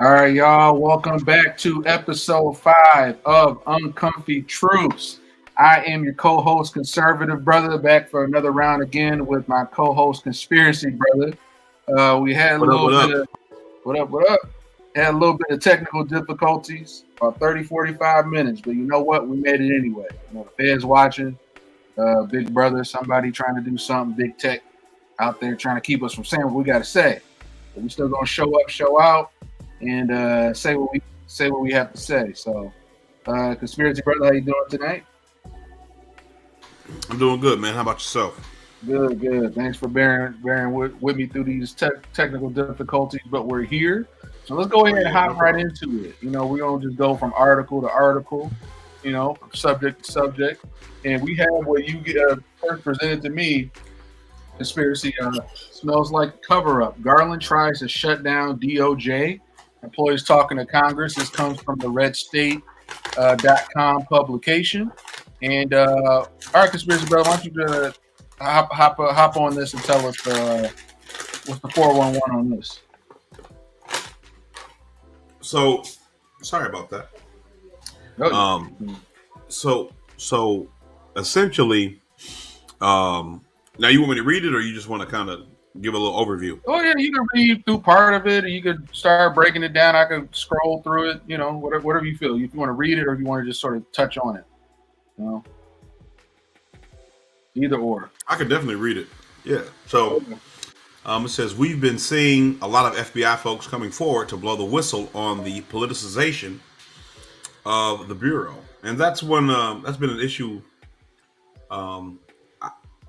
All right, y'all. Welcome back to episode 5 of Uncomfy Truths. I am your co-host, Conservative Brother, back for another round again with my co-host, Conspiracy Brother. We had a little bit of what up? Had a little bit of technical difficulties, about 30, 45 minutes, but you know what? We made it anyway. You know, the feds watching, Big Brother, somebody trying to do something, big tech out there trying to keep us from saying what we got to say. But we still gonna show up, show out, and say what we have to say. So, Conspiracy Brother, how you doing tonight? I'm doing good, man. How about yourself? Good. Thanks for bearing with me through these technical difficulties, but we're here. So let's go ahead and hop right into it. You know, we don't just go from article to article, you know, from subject to subject. And we have what you first presented to me, Conspiracy, smells like cover up. Garland tries to shut down DOJ. Employees talking to Congress. This comes from the redstate.com publication. And all right, Conspiracy Brother, why don't you hop on this and tell us what's the 411 on this? So, sorry about that. So essentially, now you want me to read it, or you just want to kind of give a little overview? Oh yeah, you can read through part of it, or you could start breaking it down. I could scroll through it, you know, whatever you feel. If you want to read it, or if you want to just sort of touch on it, you know, either or. I could definitely read it. Yeah. So it says, we've been seeing a lot of FBI folks coming forward to blow the whistle on the politicization of the Bureau. And that's been an issue. You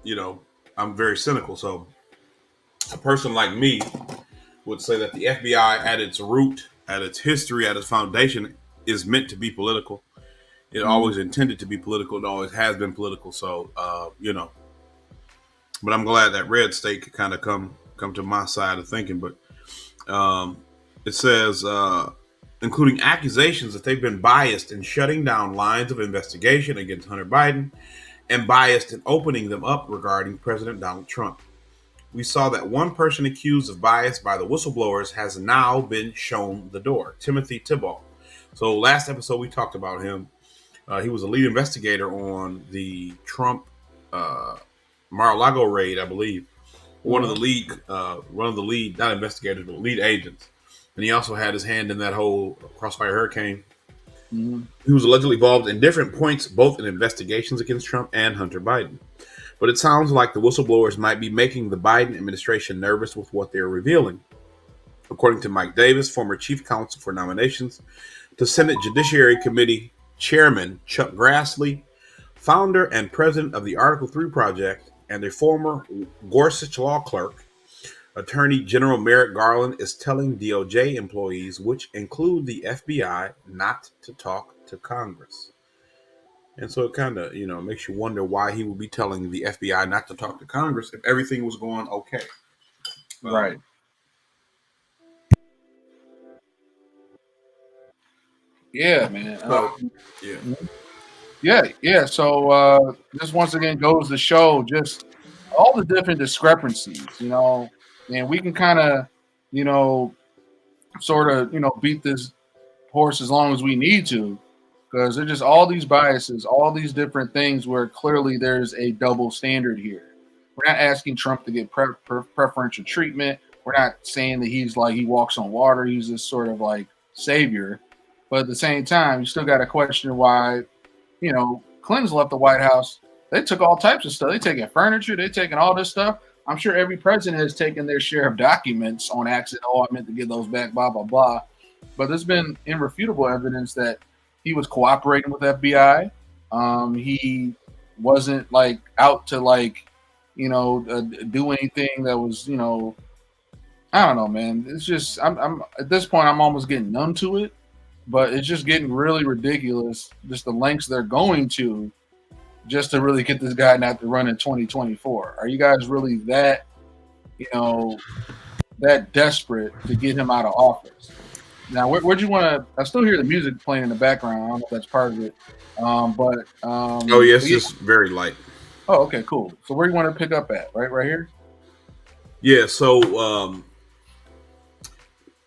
know, I'm very cynical. So a person like me would say that the FBI at its root, at its history, at its foundation is meant to be political. It always intended to be political. It always has been political. So, you know, but I'm glad that Red State could kind of come to my side of thinking. But it says, including accusations that they've been biased in shutting down lines of investigation against Hunter Biden and biased in opening them up regarding President Donald Trump. We saw that one person accused of bias by the whistleblowers has now been shown the door, Timothy Thibault. So last episode we talked about him. He was a lead investigator on the Trump Mar-a-Lago raid, I believe. One of the lead, not investigators, but lead agents. And he also had his hand in that whole Crossfire Hurricane. Mm-hmm. He was allegedly involved in different points, both in investigations against Trump and Hunter Biden. But it sounds like the whistleblowers might be making the Biden administration nervous with what they're revealing. According to Mike Davis, former chief counsel for nominations to Senate Judiciary Committee Chairman Chuck Grassley, founder and president of the Article 3 Project, and a former Gorsuch law clerk, Attorney General Merrick Garland is telling DOJ employees, which include the FBI, not to talk to Congress. And so it kind of, you know, makes you wonder why he would be telling the FBI not to talk to Congress if everything was going okay. Right. Yeah, man. Yeah. So this once again goes to show just all the different discrepancies, you know, and we can kind of, you know, sort of, you know, beat this horse as long as we need to, because there's just all these biases, all these different things where clearly there's a double standard here. We're not asking Trump to get preferential treatment. We're not saying that he's like he walks on water. He's this sort of like savior. But at the same time, you still got to question why, you know, Clinton's left the White House. They took all types of stuff. They taking furniture. They taking all this stuff. I'm sure every president has taken their share of documents on accident. Oh, I meant to give those back, blah, blah, blah. But there's been irrefutable evidence that he was cooperating with FBI. He wasn't like out to like, you know, do anything that was, you know, I don't know, man. It's just, I'm at this point, I'm almost getting numb to it. But it's just getting really ridiculous, just the lengths they're going to just to really get this guy not to run in 2024. Are you guys really that, you know, that desperate to get him out of office? Now, where'd you want to? I still hear the music playing in the background. I don't know if that's part of it. Oh, yes, just very light. Oh, okay, cool. So where do you want to pick up at? Right here? Yeah, so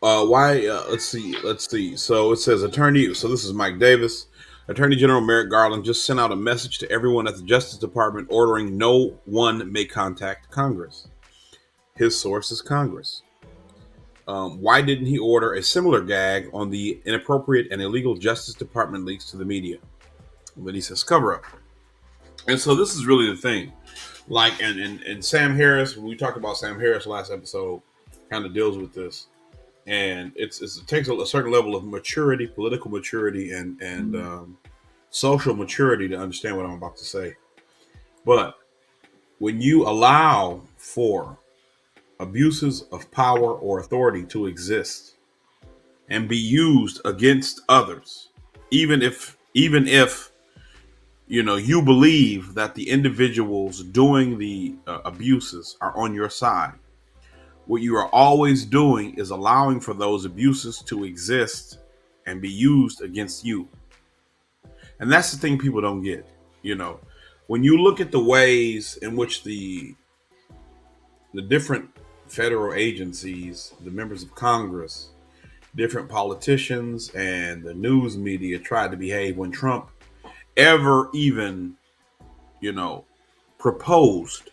Why? Let's see. Let's see. So it says attorney. So this is Mike Davis. Attorney General Merrick Garland just sent out a message to everyone at the Justice Department ordering no one may contact Congress. His source is Congress. Why didn't he order a similar gag on the inappropriate and illegal Justice Department leaks to the media? But he says cover up. And so this is really the thing. Like, and Sam Harris, when we talked about Sam Harris last episode, kind of deals with this. And it takes a certain level of maturity, political maturity, and social maturity to understand what I'm about to say. But when you allow for abuses of power or authority to exist and be used against others, even if you believe that the individuals doing the abuses are on your side, what you are always doing is allowing for those abuses to exist and be used against you. And that's the thing people don't get. When you look at the ways in which the different federal agencies, the members of Congress, different politicians, and the news media tried to behave when Trump ever even, proposed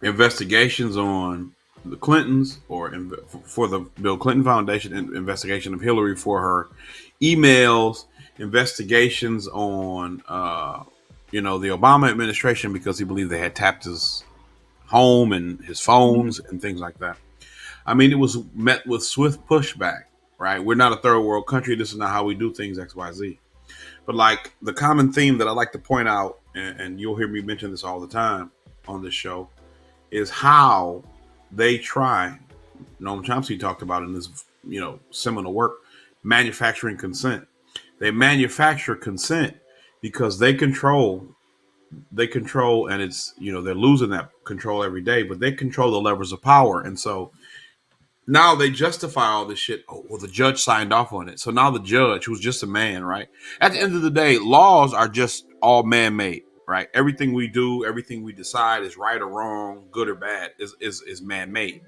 investigations on the Clintons, or for the Bill Clinton Foundation investigation of Hillary for her emails, investigations on the Obama administration because he believed they had tapped his home and his phones and things like that. I mean, it was met with swift pushback, right? We're not a third world country. This is not how we do things, XYZ. But like the common theme that I like to point out, and you'll hear me mention this all the time on this show, is how they try. Noam Chomsky talked about in this, seminal work, manufacturing consent. They manufacture consent because they control, and it's, they're losing that control every day, but they control the levers of power. And so now they justify all this shit. Oh, well, the judge signed off on it. So now the judge, who's just a man, right? At the end of the day, laws are just all man-made, right? Everything we do, everything we decide is right or wrong, good or bad, is man-made.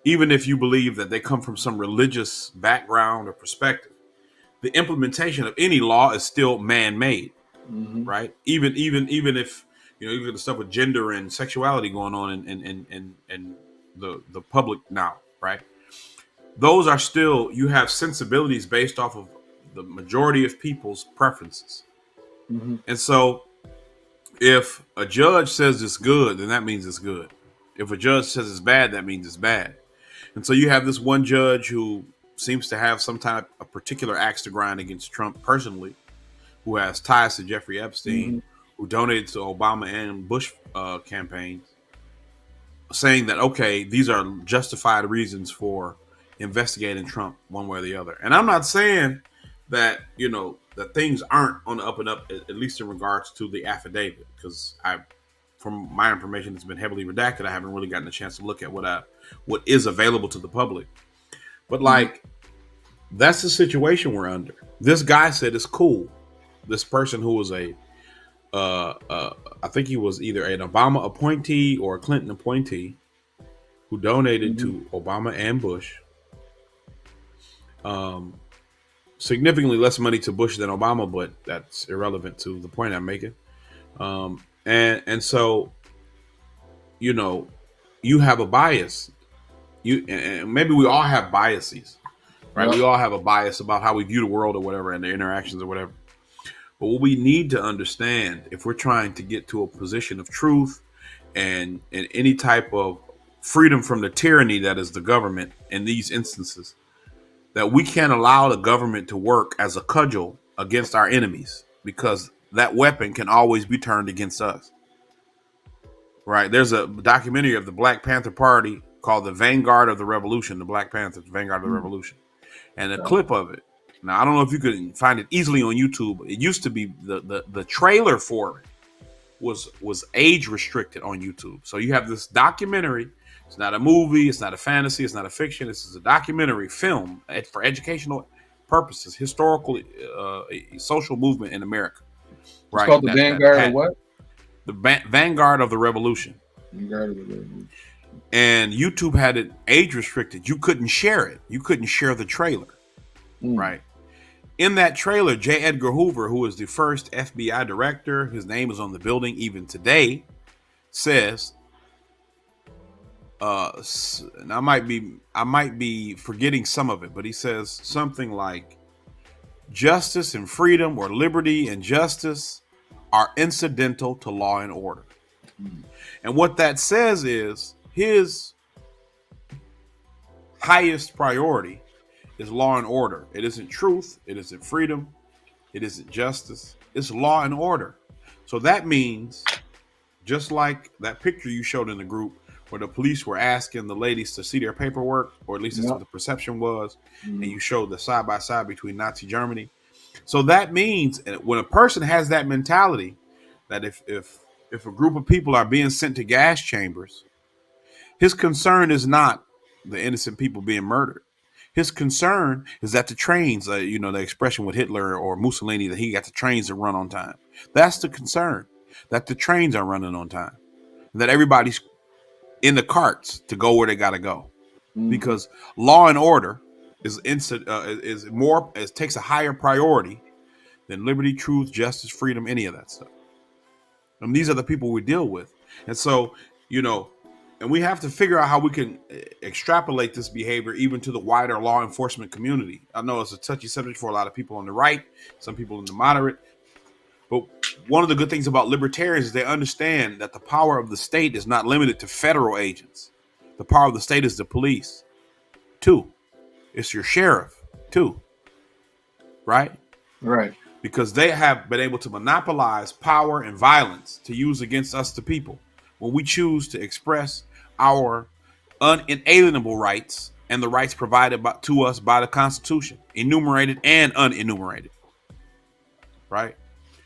Even if you believe that they come from some religious background or perspective, the implementation of any law is still man-made, right? Even if even the stuff with gender and sexuality going on in the public now, right? Those are still, you have sensibilities based off of the majority of people's preferences. And so if a judge says it's good, then that means it's good. If a judge says it's bad, that means it's bad. And so you have this one judge who seems to have some type of particular axe to grind against Trump personally, who has ties to Jeffrey Epstein, who donated to Obama and Bush campaigns, saying that, okay, these are justified reasons for investigating Trump one way or the other. And I'm not saying that, that things aren't on the up and up, at least in regards to the affidavit, because from my information that's been heavily redacted, I haven't really gotten a chance to look at what is available to the public. But like, that's the situation we're under. This guy said it's cool. This person who was I think he was either an Obama appointee or a Clinton appointee who donated to Obama and Bush. Significantly less money to Bush than Obama, but that's irrelevant to the point I'm making. And so, you have a bias. And maybe we all have biases, right? We all have a bias about how we view the world or whatever, and the interactions or whatever. But what we need to understand, if we're trying to get to a position of truth and any type of freedom from the tyranny that is the government in these instances, that we can't allow the government to work as a cudgel against our enemies, because that weapon can always be turned against us. Right? There's a documentary of the Black Panther Party called The Vanguard of the Revolution, the Black Panthers, Vanguard of the Revolution. And a clip of it. Now, I don't know if you could find it easily on YouTube. It used to be the trailer for it was age restricted on YouTube. So you have this documentary. It's not a movie. It's not a fantasy. It's not a fiction. This is a documentary film for educational purposes, historical, social movement in America. Right? It's called the Vanguard of what? The Vanguard of the Revolution. Vanguard of the Revolution. and YouTube had it age restricted. You couldn't share it. You couldn't share the trailer, right? In that trailer, J. Edgar Hoover, who was the first FBI director, his name is on the building even today, says, and I might be forgetting some of it, but he says something like, justice and freedom, or liberty and justice, are incidental to law and order. And what that says is his highest priority is law and order. It isn't truth. It isn't freedom. It isn't justice. It's law and order. So that means, just like that picture you showed in the group where the police were asking the ladies to see their paperwork, or at least that's what the perception was, and you showed the side by side between Nazi Germany. So that means when a person has that mentality, that if a group of people are being sent to gas chambers, his concern is not the innocent people being murdered. His concern is that the trains, the expression with Hitler or Mussolini, that he got the trains to run on time. That's the concern, that the trains are running on time, that everybody's in the carts to go where they got to go, because law and order takes a higher priority than liberty, truth, justice, freedom, any of that stuff. And these are the people we deal with. And so, and we have to figure out how we can extrapolate this behavior even to the wider law enforcement community. I know it's a touchy subject for a lot of people on the right, some people in the moderate. But one of the good things about libertarians is they understand that the power of the state is not limited to federal agents. The power of the state is the police, too. It's your sheriff, too. Right? Right. Because they have been able to monopolize power and violence to use against us, the people, when we choose to express our unalienable rights and the rights provided to us by the Constitution, enumerated and unenumerated. Right?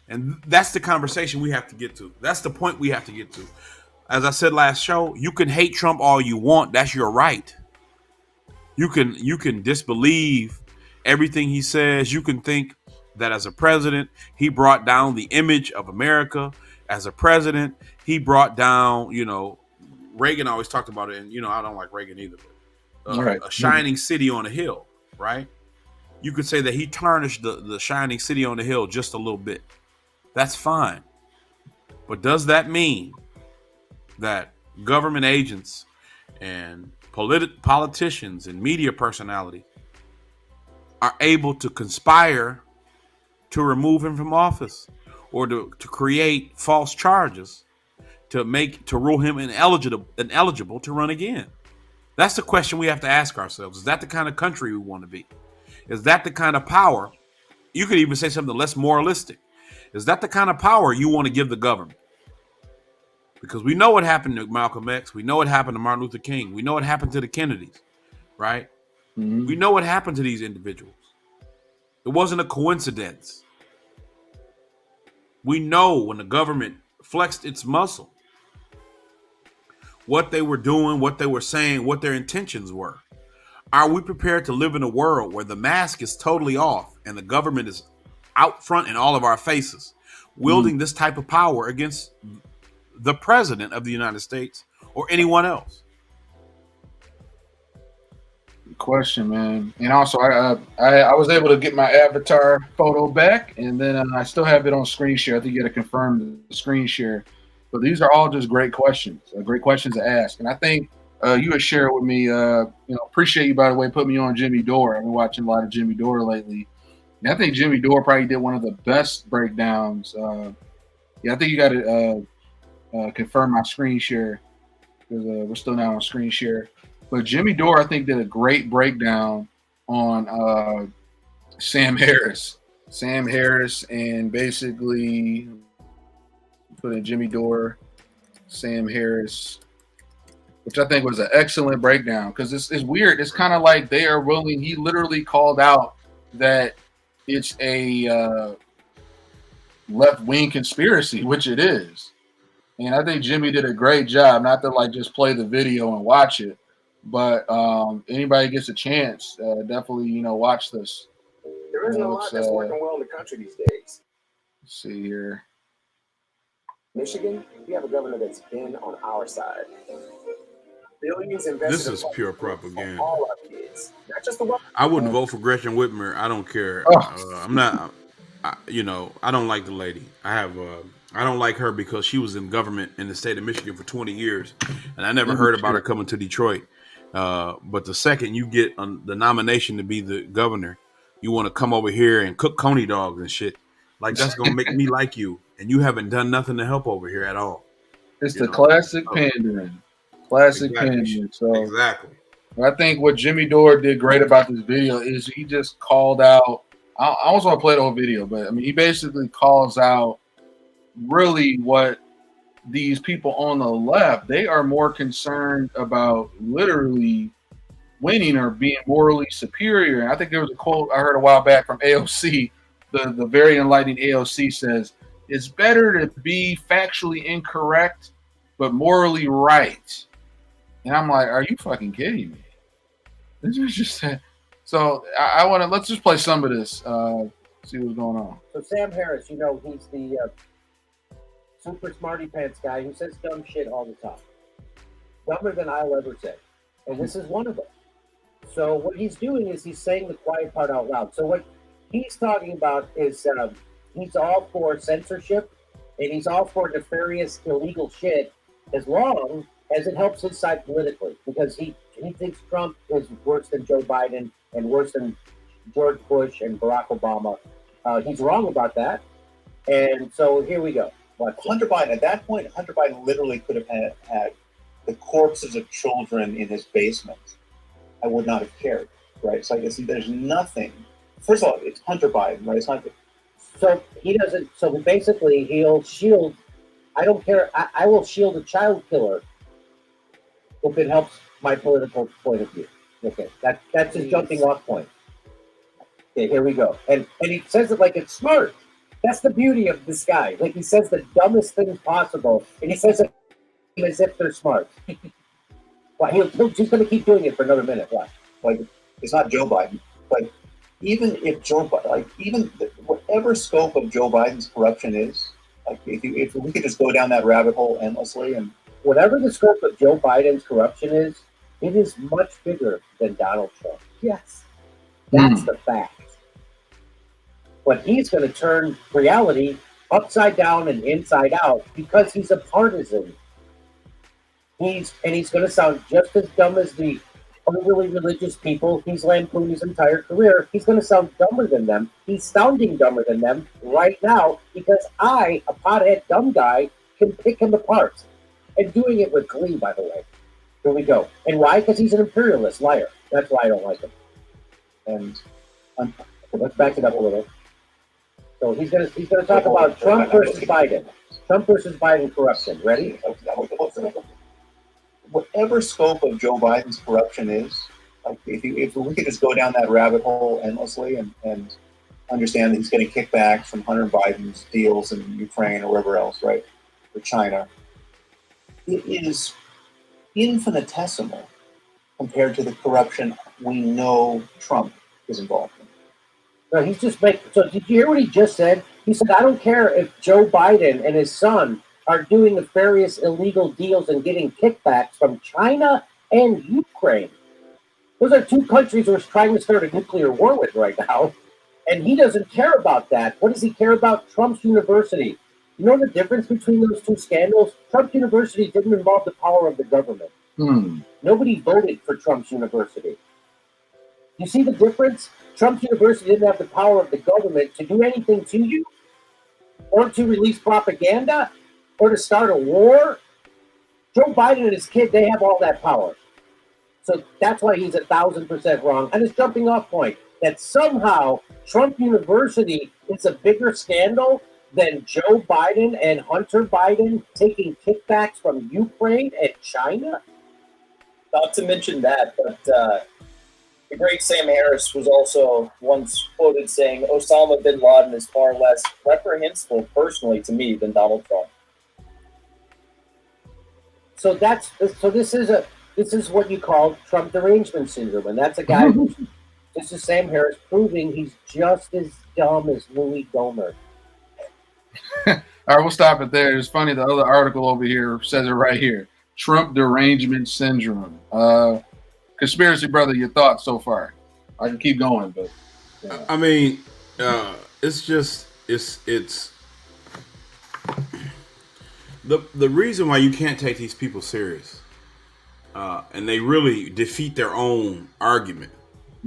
And that's the conversation we have to get to. That's the point we have to get to. As I said last show, you can hate Trump all you want. That's your right. You can disbelieve everything he says. You can think that as a president, he brought down the image of America. As a president, he brought down, Reagan always talked about it. And, I don't like Reagan either. But, a shining city on a hill, right? You could say that he tarnished the shining city on the hill just a little bit. That's fine. But does that mean that government agents and politicians and media personality are able to conspire to remove him from office, or to create false charges to rule him ineligible to run again? That's the question we have to ask ourselves. Is that the kind of country we want to be? Is that the kind of power? You could even say something less moralistic. Is that the kind of power you want to give the government? Because we know what happened to Malcolm X. We know what happened to Martin Luther King. We know what happened to the Kennedys, right? We know what happened to these individuals. It wasn't a coincidence. We know when the government flexed its muscle, what they were doing, what they were saying, what their intentions were. Are we prepared to live in a world where the mask is totally off and the government is out front in all of our faces, wielding this type of power against the president of the United States or anyone else? Good question, man. And also, I was able to get my avatar photo back, and then I still have it on screen share. I think you got to confirm the screen share. But these are all just great questions to ask. And I think you would share with me. Appreciate you, by the way, put me on Jimmy Dore. I've been watching a lot of Jimmy Dore lately. And I think Jimmy Dore probably did one of the best breakdowns. I think you got to confirm my screen share, because we're still now on screen share. But Jimmy Dore, I think, did a great breakdown on Sam Harris. Sam Harris, and basically put in Jimmy Dore, Sam Harris, which I think was an excellent breakdown, because it's weird. It's kind of like they are willing. He literally called out that it's a left-wing conspiracy, which it is. And I think Jimmy did a great job, not to just play the video and watch it, but anybody gets a chance, definitely, watch this. There isn't a lot that's working well in the country these days. Let's see here. Michigan, we have a governor that's been on our side. Billions invested This is in pure public schools for propaganda. all our kids, not just the one. I wouldn't vote for Gretchen Whitmer. I don't care. Oh, I'm not. I don't like the lady. I don't like her because she was in government in the state of Michigan for 20 years, and I never heard about her coming to Detroit. But the second you get the nomination to be the governor, you want to come over here and cook coney dogs and shit. Like that's gonna make me like you, and you haven't done nothing to help over here at all. it's You the know. classic So, pandering. Classic exactly. pandering. So Exactly. I think what Jimmy Dore did great about this video is he just called out. I almost want to play the whole video, but I mean, he basically calls out really what these people on the left, they are more concerned about literally winning or being morally superior. And I think there was a quote I heard a while back from AOC. The very enlightening AOC says, it's better to be factually incorrect, but morally right. And I'm like, are you fucking kidding me? This is just so I want to let's just play some of this. See what's going on. So Sam Harris, he's the super smarty pants guy who says dumb shit all the time, dumber than I'll ever say, and this is one of them. So what he's doing is he's saying the quiet part out loud. So what he's talking about is he's all for censorship and he's all for nefarious, illegal shit as long as it helps his side politically, because he thinks Trump is worse than Joe Biden and worse than George Bush and Barack Obama. He's wrong about that. And so here we go. Hunter Biden, at that point, Hunter Biden literally could have had the corpses of children in his basement. I would not have cared, right? So I guess there's nothing. First of all, it's Hunter Biden, right? It's not. So he doesn't. So basically, he'll shield. I don't care. I will shield a child killer if it helps my political point of view. Okay, that's his jumping off point. Okay, here we go. And he says it like it's smart. That's the beauty of this guy. Like, he says the dumbest things possible, and he says it as if they're smart. Well, he's going to keep doing it for another minute. Why? Like, it's not Joe Biden. Like, even if Joe Biden, like, whatever scope of Joe Biden's corruption is, like, if we could just go down that rabbit hole endlessly, and whatever the scope of Joe Biden's corruption is, it is much bigger than Donald Trump. Yes, that's the fact. But he's going to turn reality upside down and inside out because he's a partisan. He's going to sound just as dumb as the overly religious people he's lampooned his entire career. He's going to sound dumber than them. He's sounding dumber than them right now because I, a pothead dumb guy, can pick him apart. And doing it with glee, by the way. Here we go. And why? Because he's an imperialist liar. That's why I don't like him. And let's back it up a little. So he's gonna talk about Trump versus Biden. Trump versus Biden corruption. Ready? whatever scope of Joe Biden's corruption is, like if we could just go down that rabbit hole endlessly and understand that he's getting kickbacks from Hunter Biden's deals in Ukraine or wherever else, right, or China, it is infinitesimal compared to the corruption we know Trump is involved in. No, he's just making. So did you hear what he just said? He said, "I don't care if Joe Biden and his son are doing nefarious illegal deals and getting kickbacks from China and Ukraine. Those are two countries we're trying to start a nuclear war with right now, and he doesn't care about that. What does he care about? Trump's University. You know the difference between those two scandals? Trump's University didn't involve the power of the government. Nobody voted for Trump's University. You see the difference? Trump's University didn't have the power of the government to do anything to you, or to release propaganda, or to start a war. Joe Biden and his kid, they have all that power. So that's why he's 1,000% wrong. And his jumping off point, that somehow Trump University is a bigger scandal than Joe Biden and Hunter Biden taking kickbacks from Ukraine and China? Not to mention that, but the great Sam Harris was also once quoted saying, Osama bin Laden is far less reprehensible personally to me than Donald Trump. So this is what you call Trump derangement syndrome, and that's a guy who's, this is Sam Harris proving he's just as dumb as Louis Gohmert. All right, we'll stop it there. It's funny, the other article over here says it right here. Trump derangement syndrome. Conspiracy brother, your thoughts so far? I can keep going, but yeah. I mean, it's just it's the reason why you can't take these people serious, and they really defeat their own argument,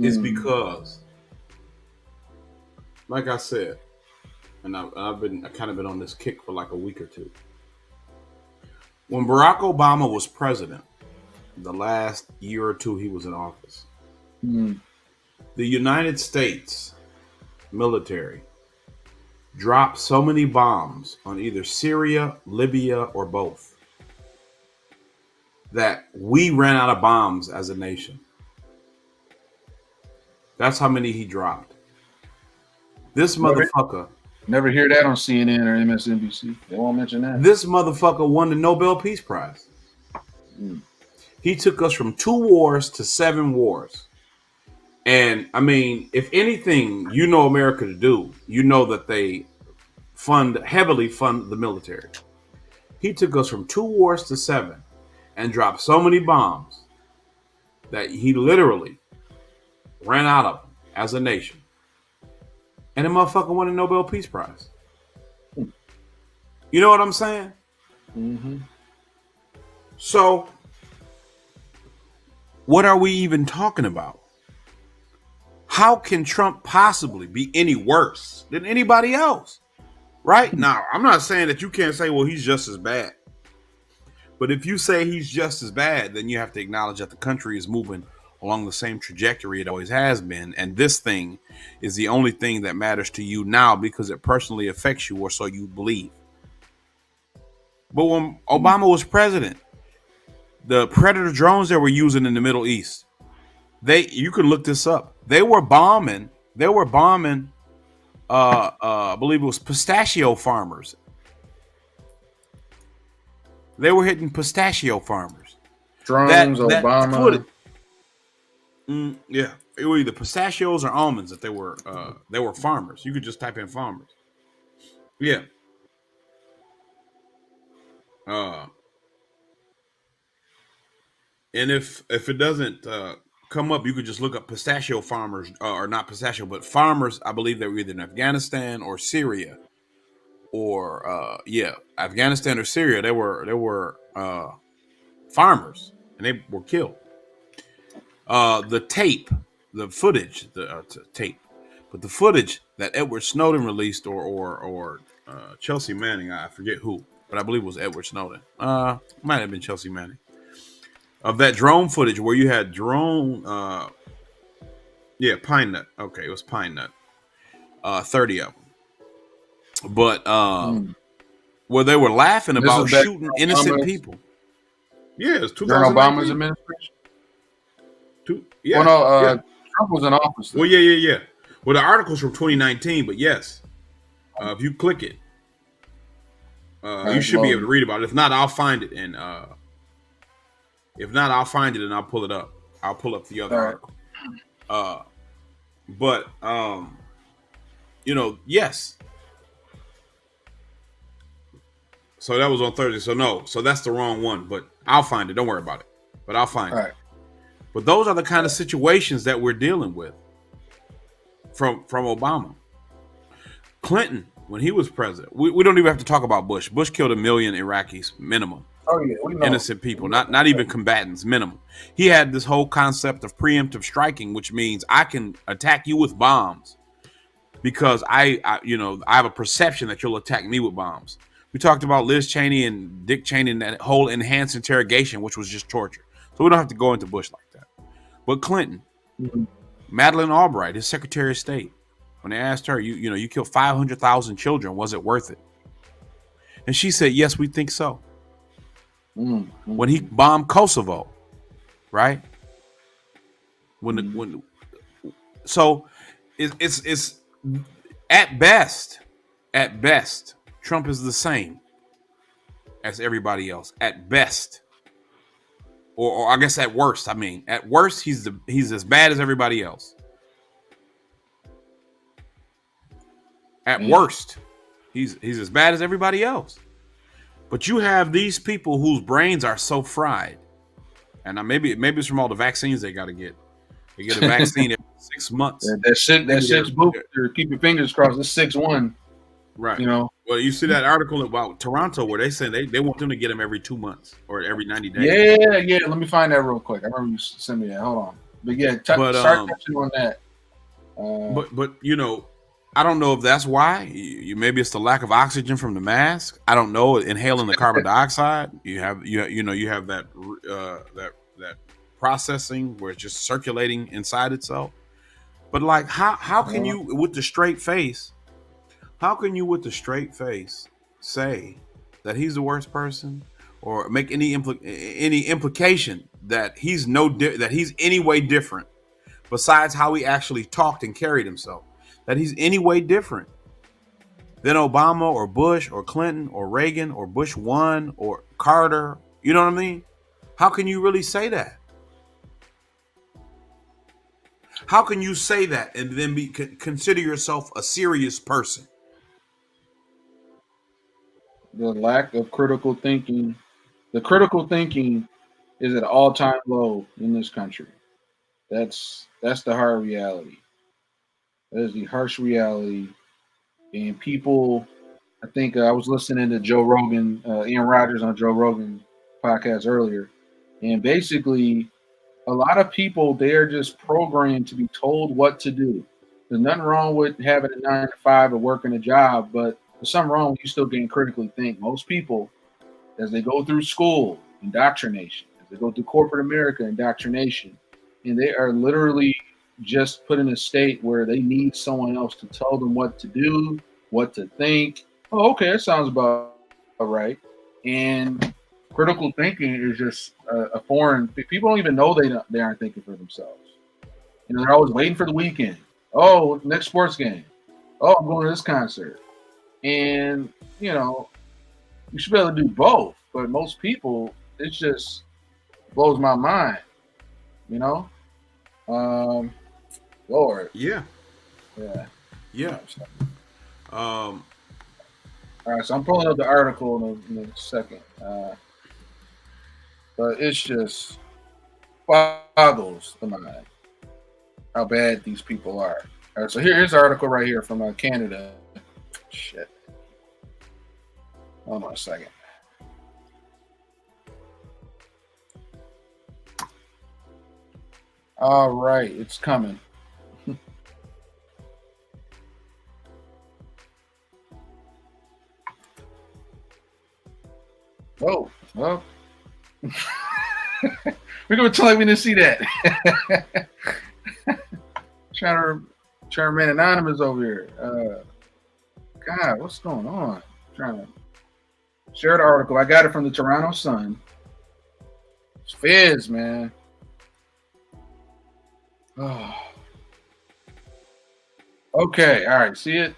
is because, like I said, and I've kind of been on this kick for like a week or two. When Barack Obama was president, the last year or two he was in office, the United States military dropped so many bombs on either Syria, Libya, or both that we ran out of bombs as a nation. That's how many he dropped. This motherfucker. Never hear that on CNN or MSNBC. They won't mention that. This motherfucker won the Nobel Peace Prize. He took us from 2 wars to 7 wars. And I mean, if anything you know America to do, you know that they heavily fund the military. He took us from 2 wars to 7 and dropped so many bombs that he literally ran out of them as a nation. And the motherfucker won a Nobel Peace Prize. You know what I'm saying? Mm-hmm. So, what are we even talking about? How can Trump possibly be any worse than anybody else? Right? Now, I'm not saying that you can't say, well, he's just as bad. But if you say he's just as bad, then you have to acknowledge that the country is moving along the same trajectory it always has been. And this thing is the only thing that matters to you now because it personally affects you, or so you believe. But when Obama was president, the Predator drones that we're using in the Middle East, you can look this up. They were bombing, I believe it was pistachio farmers. They were hitting pistachio farmers. Drones, Obama. Yeah, it were either pistachios or almonds that they were farmers. You could just type in farmers. Yeah. And if it doesn't come up, you could just look up pistachio farmers, or not pistachio, but farmers. I believe they were either in Afghanistan or Syria, or Afghanistan or Syria. They were farmers, and they were killed. The footage that Edward Snowden released, or Chelsea Manning, I forget who, but I believe it was Edward Snowden. Might have been Chelsea Manning. Of that drone footage where you had Pine Nut. Okay, it was Pine Nut. 30 of them. But where they were laughing about shooting innocent people. Yeah, it's 2019. Obama's administration. Trump was in office. Though. Well, yeah. Well, the article's from 2019, but yes, if you click it, you should be able to read about it. If not, I'll find it, and I'll pull it up. I'll pull up the other article. But yes. So that was on Thursday. So that's the wrong one. But I'll find it. Don't worry about it. But I'll find it. But those are the kind of situations that we're dealing with from Obama. Clinton, when he was president, we don't even have to talk about Bush. Bush killed 1 million Iraqis minimum. Oh yeah, we know. Innocent people, not even combatants, minimum. He had this whole concept of preemptive striking, which means I can attack you with bombs because I have a perception that you'll attack me with bombs. We talked about Liz Cheney and Dick Cheney and that whole enhanced interrogation, which was just torture. So we don't have to go into Bush like that. But Clinton, Madeleine Albright, his Secretary of State, when they asked her, you killed 500,000 children, was it worth it? And she said, yes, we think so. When he bombed Kosovo, right? So it's at best, Trump is the same as everybody else. At best. Or I guess at worst, at worst, he's as bad as everybody else. At worst, he's as bad as everybody else. But you have these people whose brains are so fried, and maybe it's from all the vaccines they got to get. They get a vaccine every 6 months. That six booster. Keep your fingers crossed. It's 6-1. Right. You know. Well, you see that article about Toronto where they say they want them to get them every 2 months or every 90 days. Yeah. Let me find that real quick. I remember you sent me that. Hold on. But yeah, start touching on that. But you know, I don't know if that's why. Maybe it's the lack of oxygen from the mask. I don't know. Inhaling the carbon dioxide, you have that that processing where it's just circulating inside itself. But like, how can you with the straight face? How can you with the straight face say that he's the worst person, or make any implication that he's that he's any way different besides how he actually talked and carried himself? That he's any way different than Obama or Bush or Clinton or Reagan or Bush 1 or Carter. You know what I mean? How can you really say that? How can you say that and then consider yourself a serious person? The lack of critical thinking. The critical thinking is at an all-time low in this country. That's the hard reality. That is the harsh reality. And people, I think I was listening to Joe Rogan, Aaron Rodgers on Joe Rogan podcast earlier. And basically, a lot of people, they're just programmed to be told what to do. There's nothing wrong with having a 9-to-5 or working a job, but there's something wrong with you still getting critically think. Most people, as they go through school, indoctrination, as they go through corporate America, indoctrination, and they are literally just put in a state where they need someone else to tell them what to do, what to think. Oh, okay, that sounds about right. And critical thinking is just a foreign. People don't even know they aren't thinking for themselves. You know, they're always waiting for the weekend. Oh, next sports game. Oh, I'm going to this concert. And you know, you should be able to do both. But most people, it just blows my mind. You know. Lord. Yeah. All right, so I'm pulling up the article in a second. But it's just boggles the mind how bad these people are. All right, so here's the article right here from Canada. Shit. Hold on a second. All right, it's coming. Oh, well. We're going to tell him we didn't see that. trying to remain anonymous over here. God, what's going on? Trying to share the article. I got it from the Toronto Sun. It's Fizz, man. Oh. Okay, all right. See it?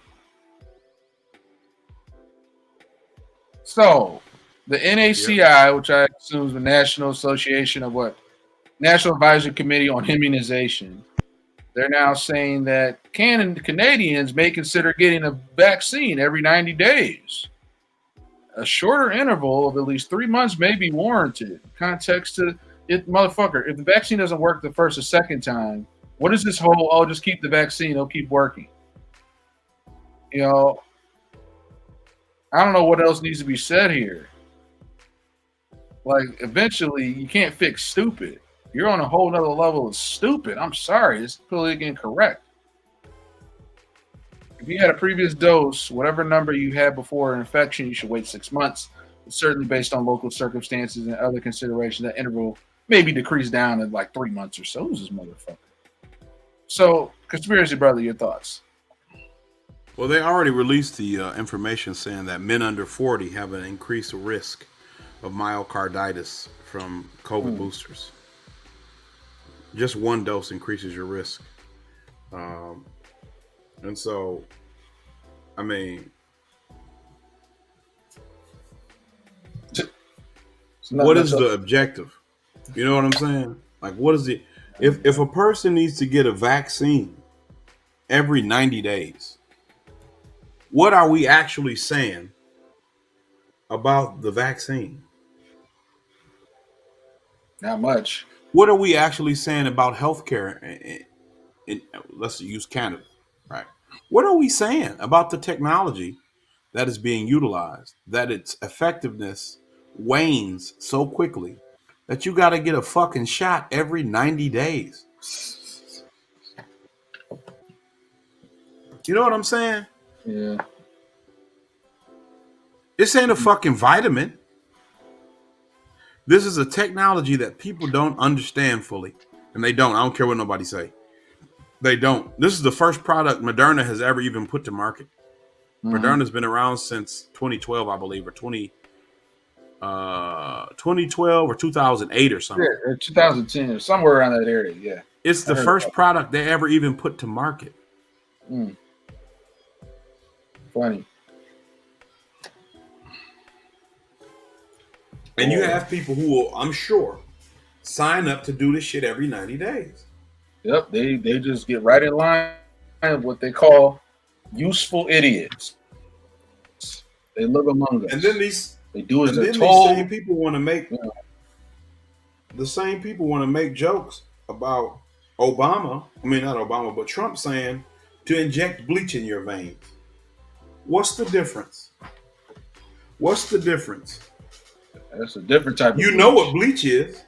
So, the NACI, which I assume is the National Association of National Advisory Committee on Immunization, they're now saying that Canadians may consider getting a vaccine every 90 days. A shorter interval of at least 3 months may be warranted. Context to it, motherfucker. If the vaccine doesn't work the first or second time, what is this whole, just keep the vaccine, it'll keep working? You know, I don't know what else needs to be said here. Like, eventually, you can't fix stupid. You're on a whole nother level of stupid. I'm sorry. It's politically incorrect. If you had a previous dose, whatever number you had before an infection, you should wait 6 months. It's certainly based on local circumstances and other considerations. That interval may be decreased down to like 3 months or so. Who's this motherfucker? So, conspiracy brother, your thoughts? Well, they already released the information saying that men under 40 have an increased risk of myocarditis from COVID boosters. Just one dose increases your risk. And so, I mean, what is the objective? You know what I'm saying? Like, what is it? If a person needs to get a vaccine every 90 days, what are we actually saying about the vaccine? Not much. What are we actually saying about healthcare? Let's use Canada, right? What are we saying about the technology that is being utilized, that its effectiveness wanes so quickly that you got to get a fucking shot every 90 days? You know what I'm saying? Yeah. This ain't a fucking vitamin. This is a technology that people don't understand fully. And they don't. I don't care what nobody say. They don't. This is the first product Moderna has ever even put to market. Moderna's been around since 2012, I believe, or 2012 or 2008 or something. Yeah, 2010, or somewhere around that area. Yeah. It's the first product they ever even put to market. Funny. And you have people who will, I'm sure, sign up to do this shit every 90 days. Yep, they just get right in line with what they call useful idiots. They live among us. And then they do as they're these told. same people want to make the same people want to make jokes about Obama. I mean, not Obama, but Trump saying to inject bleach in your veins. What's the difference? What's the difference? That's a different type of You bleach. know what bleach is.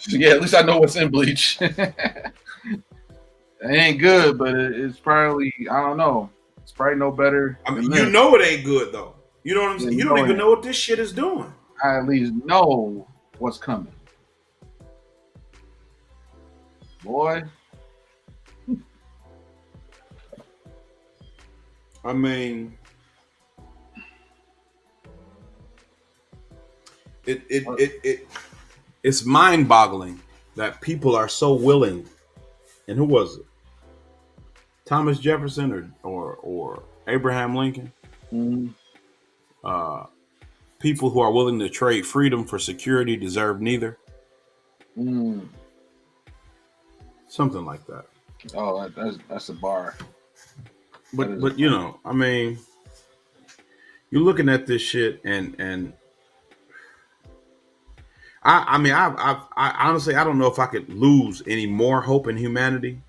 Yeah, at least I know what's in bleach. It ain't good, but it's probably, I don't know. It's probably no better. I mean, you know it ain't good, though. You know what I'm saying? You don't even know what this shit is doing. I at least know what's coming. Boy. I mean, it's mind-boggling that people are so willing. And who was it? Thomas Jefferson or Abraham Lincoln? People who are willing to trade freedom for security deserve neither. Something like that. Oh, that's a bar. But you know, I mean, you're looking at this shit and I mean, I honestly, I don't know if I could lose any more hope in humanity.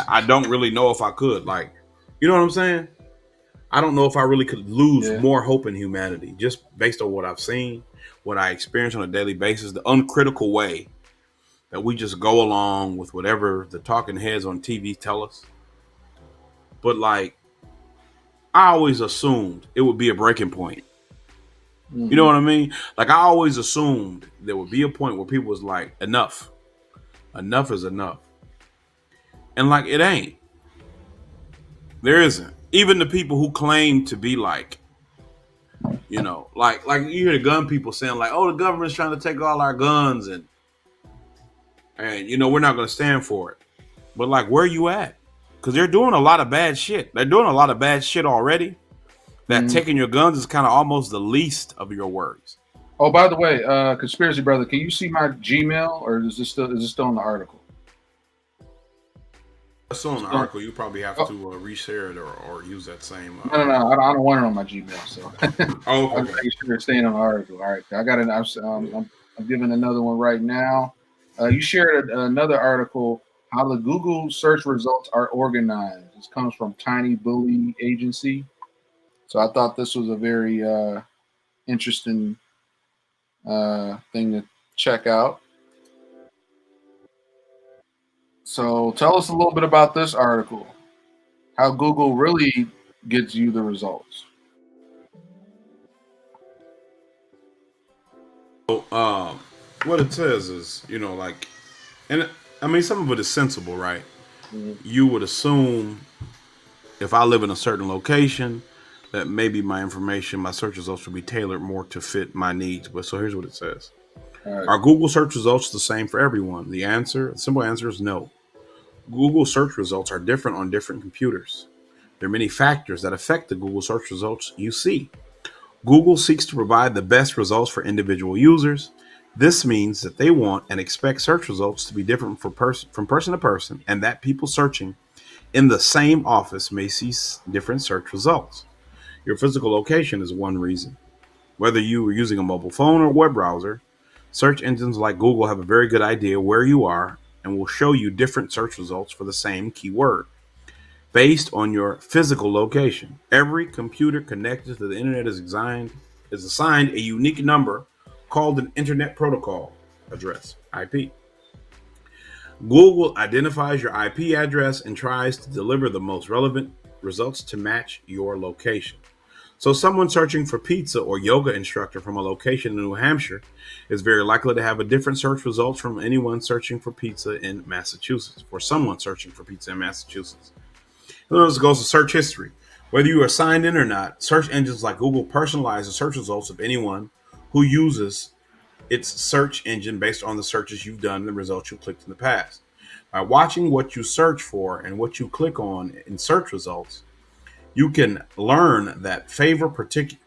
I don't really know if I could. Like, you know what I'm saying? I don't know if I really could lose more hope in humanity just based on what I've seen, what I experience on a daily basis, the uncritical way that we just go along with whatever the talking heads on TV tell us. But like, I always assumed it would be a breaking point. You know what I mean? Like, I always assumed there would be a point where people was like, enough is enough. And like, it ain't. There isn't. Even the people who claim to be like, you know, like you hear the gun people saying like, oh, the government's trying to take all our guns and you know, we're not going to stand for it. But like, where are you at? Because they're doing a lot of bad shit. They're doing a lot of bad shit already. That taking your guns is kind of almost the least of your worries. Oh, by the way, conspiracy brother, can you see my Gmail, or is this still in the article? That's still in the article. You probably have to reshare it or use that same. No, I don't want it on my Gmail. So okay. I'm making sure it's staying on the article. All right, I got it. I'm giving another one right now. You shared another article, how the Google search results are organized. This comes from Tiny Bully Agency. So I thought this was a very interesting thing to check out. So tell us a little bit about this article, how Google really gets you the results. So, what it says is, you know, like, and I mean, some of it is sensible, right? You would assume if I live in a certain location, that maybe my information, my search results will be tailored more to fit my needs. But so here's what it says. Right. Are Google search results the same for everyone? The simple answer is no. Google search results are different on different computers. There are many factors that affect the Google search results you see. Google seeks to provide the best results for individual users. This means that they want and expect search results to be different from person to person, and that people searching in the same office may see different search results. Your physical location is one reason. Whether you are using a mobile phone or web browser, search engines like Google have a very good idea where you are and will show you different search results for the same keyword based on your physical location. Every computer connected to the internet is assigned a unique number called an Internet Protocol address, IP. Google identifies your IP address and tries to deliver the most relevant results to match your location. So someone searching for pizza or yoga instructor from a location in New Hampshire is very likely to have a different search results from anyone searching for pizza in Massachusetts, for someone searching for pizza in Massachusetts. Then it goes to search history. Whether you are signed in or not, search engines like Google personalize the search results of anyone who uses its search engine based on the searches you've done and the results you clicked in the past. By watching what you search for and what you click on in search results, you can learn that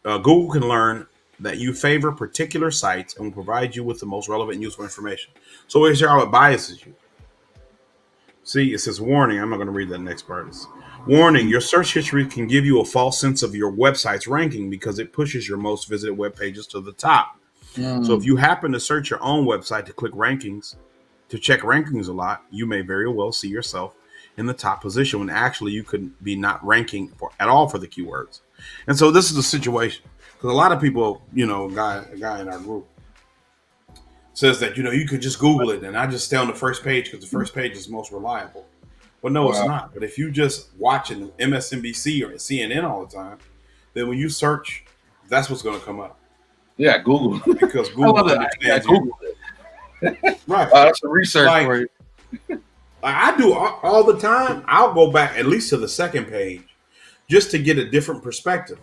Google can learn that you favor particular sites and will provide you with the most relevant and useful information. So here's how it biases you. See, it says warning. I'm not going to read that next part. It's, warning, your search history can give you a false sense of your website's ranking because it pushes your most visited web pages to the top. So if you happen to search your own website to check rankings a lot, you may very well see yourself in the top position when actually you could be not ranking at all for the keywords. And so this is the situation, because a lot of people, a guy in our group says that, you could just Google it and I just stay on the first page because the first page is most reliable. Well, no, It's not. But if you just watching MSNBC or CNN all the time, then when you search, that's what's going to come up. Yeah, Google. Because Google understands Google it. Right. That's the research for you. I do all the time. I'll go back at least to the second page just to get a different perspective.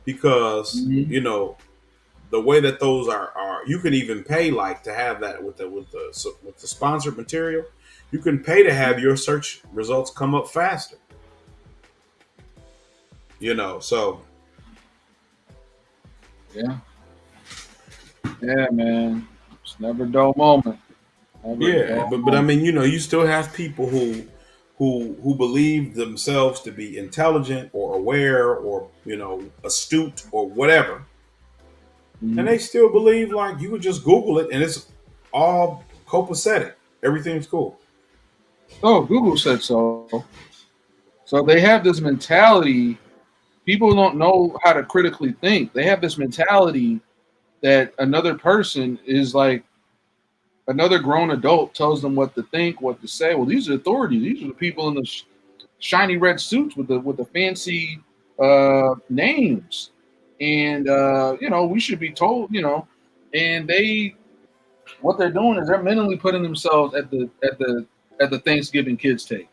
Because, the way that those are you can even pay to have that with the sponsored material. You can pay to have your search results come up faster. So. Yeah. Yeah, man. It's never a dull moment. But I mean, you still have people who believe themselves to be intelligent or aware or astute or whatever, and they still believe you could just Google it and it's all copacetic. Everything's cool. Oh, Google said so. So they have this mentality. People don't know how to critically think. They have this mentality that another person is like another grown adult tells them what to think, what to say. Well, these are authorities. These are the people in the shiny red suits with the fancy names, and we should be told. And what they're doing is they're mentally putting themselves at the Thanksgiving kids table.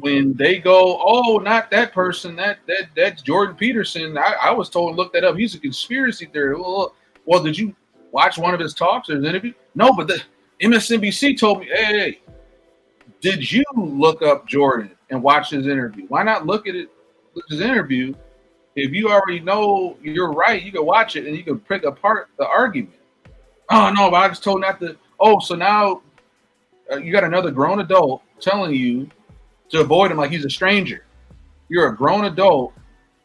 When they go, oh, not that person, that's Jordan Peterson. I was told, look that up. He's a conspiracy theory. Well, did you watch one of his talks or his interview? No, but the MSNBC told me, hey, did you look up Jordan and watch his interview? Why not look at his interview? If you already know you're right, you can watch it and you can pick apart the argument. Oh, no, but I was told not to. Oh, so now you got another grown adult telling you to avoid him like he's a stranger. You're a grown adult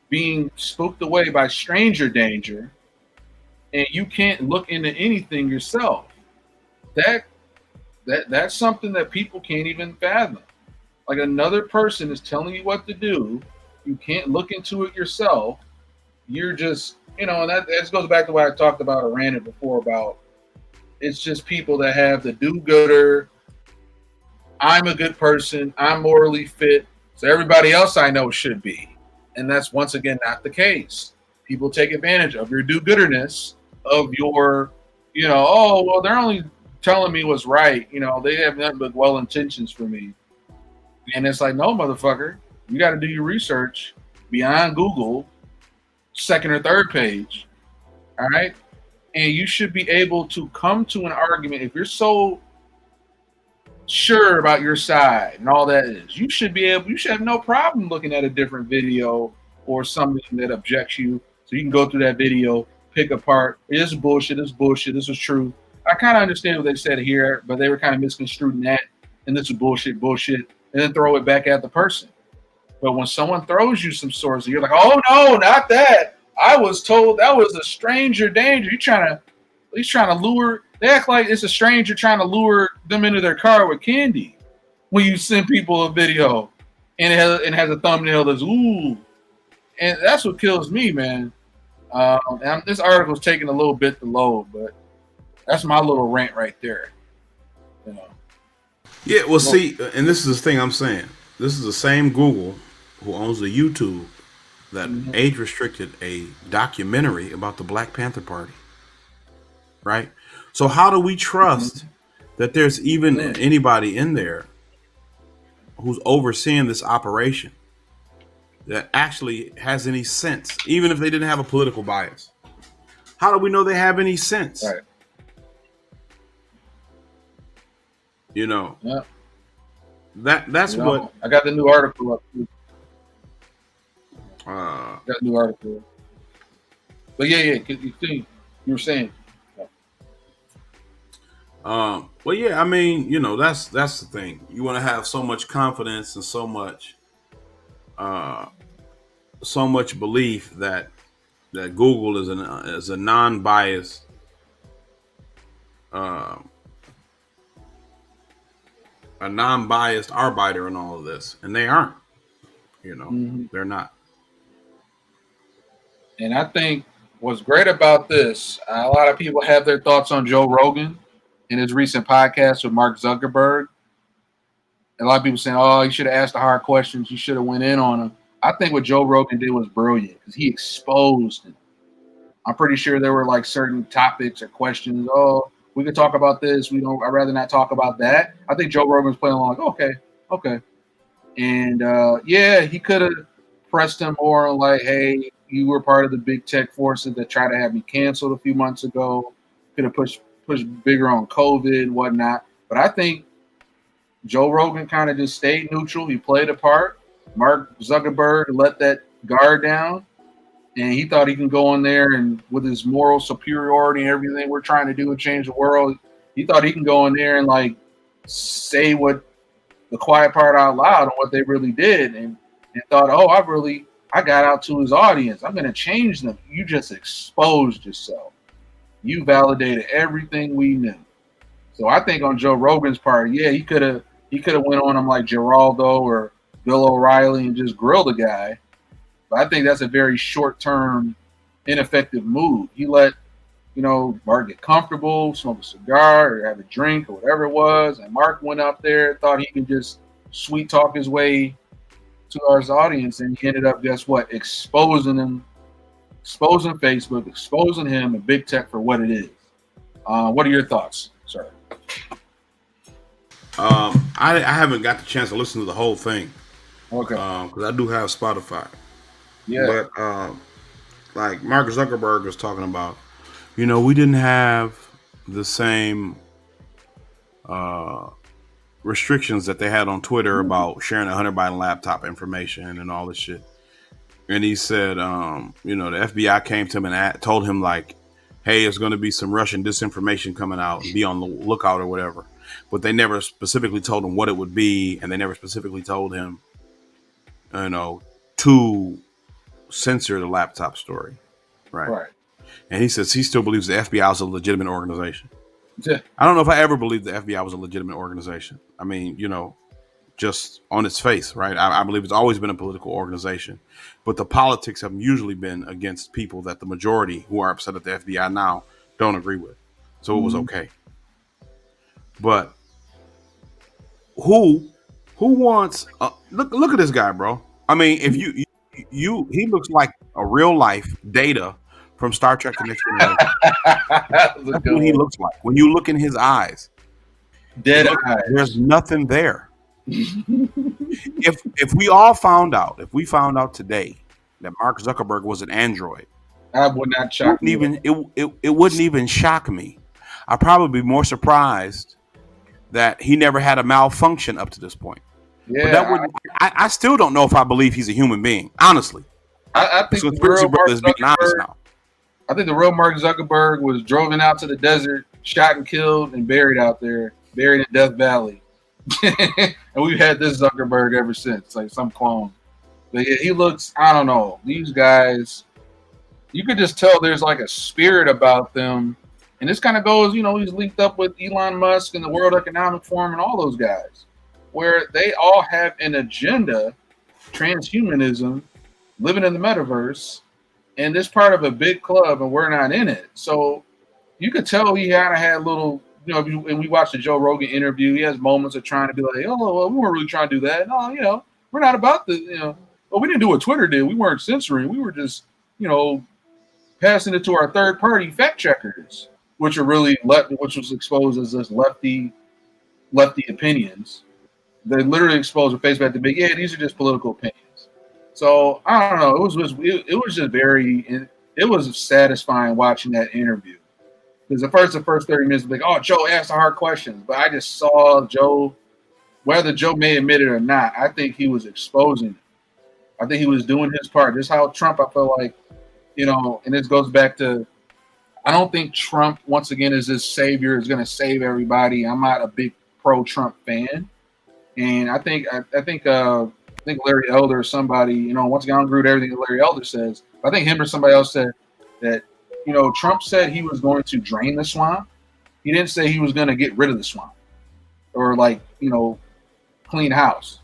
being spooked away by stranger danger, and you can't look into anything yourself. That's something that people can't even fathom. Like another person is telling you what to do. You can't look into it yourself. You're just, and that goes back to what I talked about or ranted before about it's just people that have the do-gooder. I'm a good person. I'm morally fit. So everybody else I know should be. And that's once again not the case. People take advantage of your do-gooderness, of your, oh, well, they're only telling me what's right. They have nothing but well intentions for me. And it's like, no, motherfucker, you got to do your research beyond Google, second or third page. All right. And you should be able to come to an argument. If you're so sure about your side and all that is, you should have no problem looking at a different video or something that objects you. So you can go through that video, pick apart. This is bullshit. This is true. I kind of understand what they said here, but they were kind of misconstruing that. And this is bullshit, and then throw it back at the person. But when someone throws you some sources, you're like, oh no, not that. I was told that was a stranger danger. He's trying to lure. They act like it's a stranger trying to lure them into their car with candy. When you send people a video and it has a thumbnail that's ooh, and that's what kills me, man. And this article's taking a little bit to load, but that's my little rant right there. You know. Yeah, well, see, and this is the thing I'm saying. This is the same Google who owns the YouTube that age restricted a documentary about the Black Panther Party. Right? So how do we trust that there's even anybody in there who's overseeing this operation that actually has any sense, even if they didn't have a political bias? How do we know they have any sense? Right. You know. Yeah. That's what I got the new article up. got a new article. But yeah, you were saying. Well, yeah, I mean, you know, that's the thing. You want to have so much confidence and so much belief that Google is a non-biased arbiter in all of this, and they aren't. You know, they're not. And I think what's great about this, a lot of people have their thoughts on Joe Rogan in his recent podcast with Mark Zuckerberg. And a lot of people saying, "Oh, you should have asked the hard questions. You should have went in on him." I think what Joe Rogan did was brilliant because he exposed him. I'm pretty sure there were like certain topics or questions. Oh, we could talk about this. I'd rather not talk about that. I think Joe Rogan's playing along like, okay. And yeah, he could have pressed him more on like, hey, you were part of the big tech forces that tried to have me canceled a few months ago. Could have pushed bigger on COVID and whatnot. But I think Joe Rogan kind of just stayed neutral. He played a part. Mark Zuckerberg let that guard down. And he thought he can go in there and with his moral superiority and everything we're trying to do and change the world, he thought he can go in there and like say what the quiet part out loud on what they really did and thought, oh, I got out to his audience. I'm going to change them. You just exposed yourself. You validated everything we knew. So I think on Joe Rogan's part, yeah, he could have went on him like Geraldo or Bill O'Reilly and just grilled the guy. But I think that's a very short-term, ineffective move. He let, Mark get comfortable, smoke a cigar or have a drink or whatever it was. And Mark went up there, thought he could just sweet talk his way to our audience. And he ended up, guess what? Exposing him, exposing Facebook, exposing him and big tech for what it is. What are your thoughts, sir? I haven't got the chance to listen to the whole thing. Okay. Because I do have Spotify. Yeah. But like Mark Zuckerberg was talking about, we didn't have the same restrictions that they had on Twitter about sharing a Hunter Biden laptop information and all this shit. And he said, the FBI came to him and told him like, hey, there's going to be some Russian disinformation coming out. Be on the lookout or whatever. But they never specifically told him what it would be. And they never specifically told him, to censor the laptop story. Right. And he says he still believes the FBI is a legitimate organization. Yeah. I don't know if I ever believed the FBI was a legitimate organization. I mean, just on its face, right? I believe it's always been a political organization. But the politics have usually been against people that the majority who are upset at the FBI now don't agree with. So it was okay. But who wants look at this guy, bro. I mean, if he looks like a real life Data from Star Trek The Next Generation. That's what he looks like. When you look in his eyes, dead eyes. There's nothing there. If we found out today that Mark Zuckerberg was an android, that would not shock me. It wouldn't even shock me. I'd probably be more surprised that he never had a malfunction up to this point. Yeah, but that wouldn't. I still don't know if I believe he's a human being. Honestly, I think the real Mark Zuckerberg was driven out to the desert, shot and killed, and buried out there, buried in Death Valley. And we've had this Zuckerberg ever since, like some clone. But yeah, he looks. I don't know. These guys. you could just tell there's like a spirit about them. And this kind of goes, he's linked up with Elon Musk and the World Economic Forum and all those guys, where they all have an agenda, transhumanism, living in the metaverse, and this part of a big club, and we're not in it. So you could tell he kind of had little, and we watched the Joe Rogan interview. He has moments of trying to be like, oh, well, we weren't really trying to do that. No, we're not about the, well, we didn't do what Twitter did. We weren't censoring. We were just, passing it to our third party fact checkers, which are really which was exposed as this lefty opinions. They literally exposed the face back to be, yeah, these are just political opinions. So I don't know. It was just very, it was satisfying watching that interview. Because the first 30 minutes was like, oh, Joe asked the hard questions. But I just saw Joe, whether Joe may admit it or not, I think he was exposing it. I think he was doing his part. This is how Trump, I feel like, and this goes back to, I don't think Trump, once again, is this savior, is going to save everybody. I'm not a big pro-Trump fan. And I think Larry Elder or somebody, once again, I don't agree with everything that Larry Elder says. But I think him or somebody else said that, Trump said he was going to drain the swamp. He didn't say he was going to get rid of the swamp or clean house.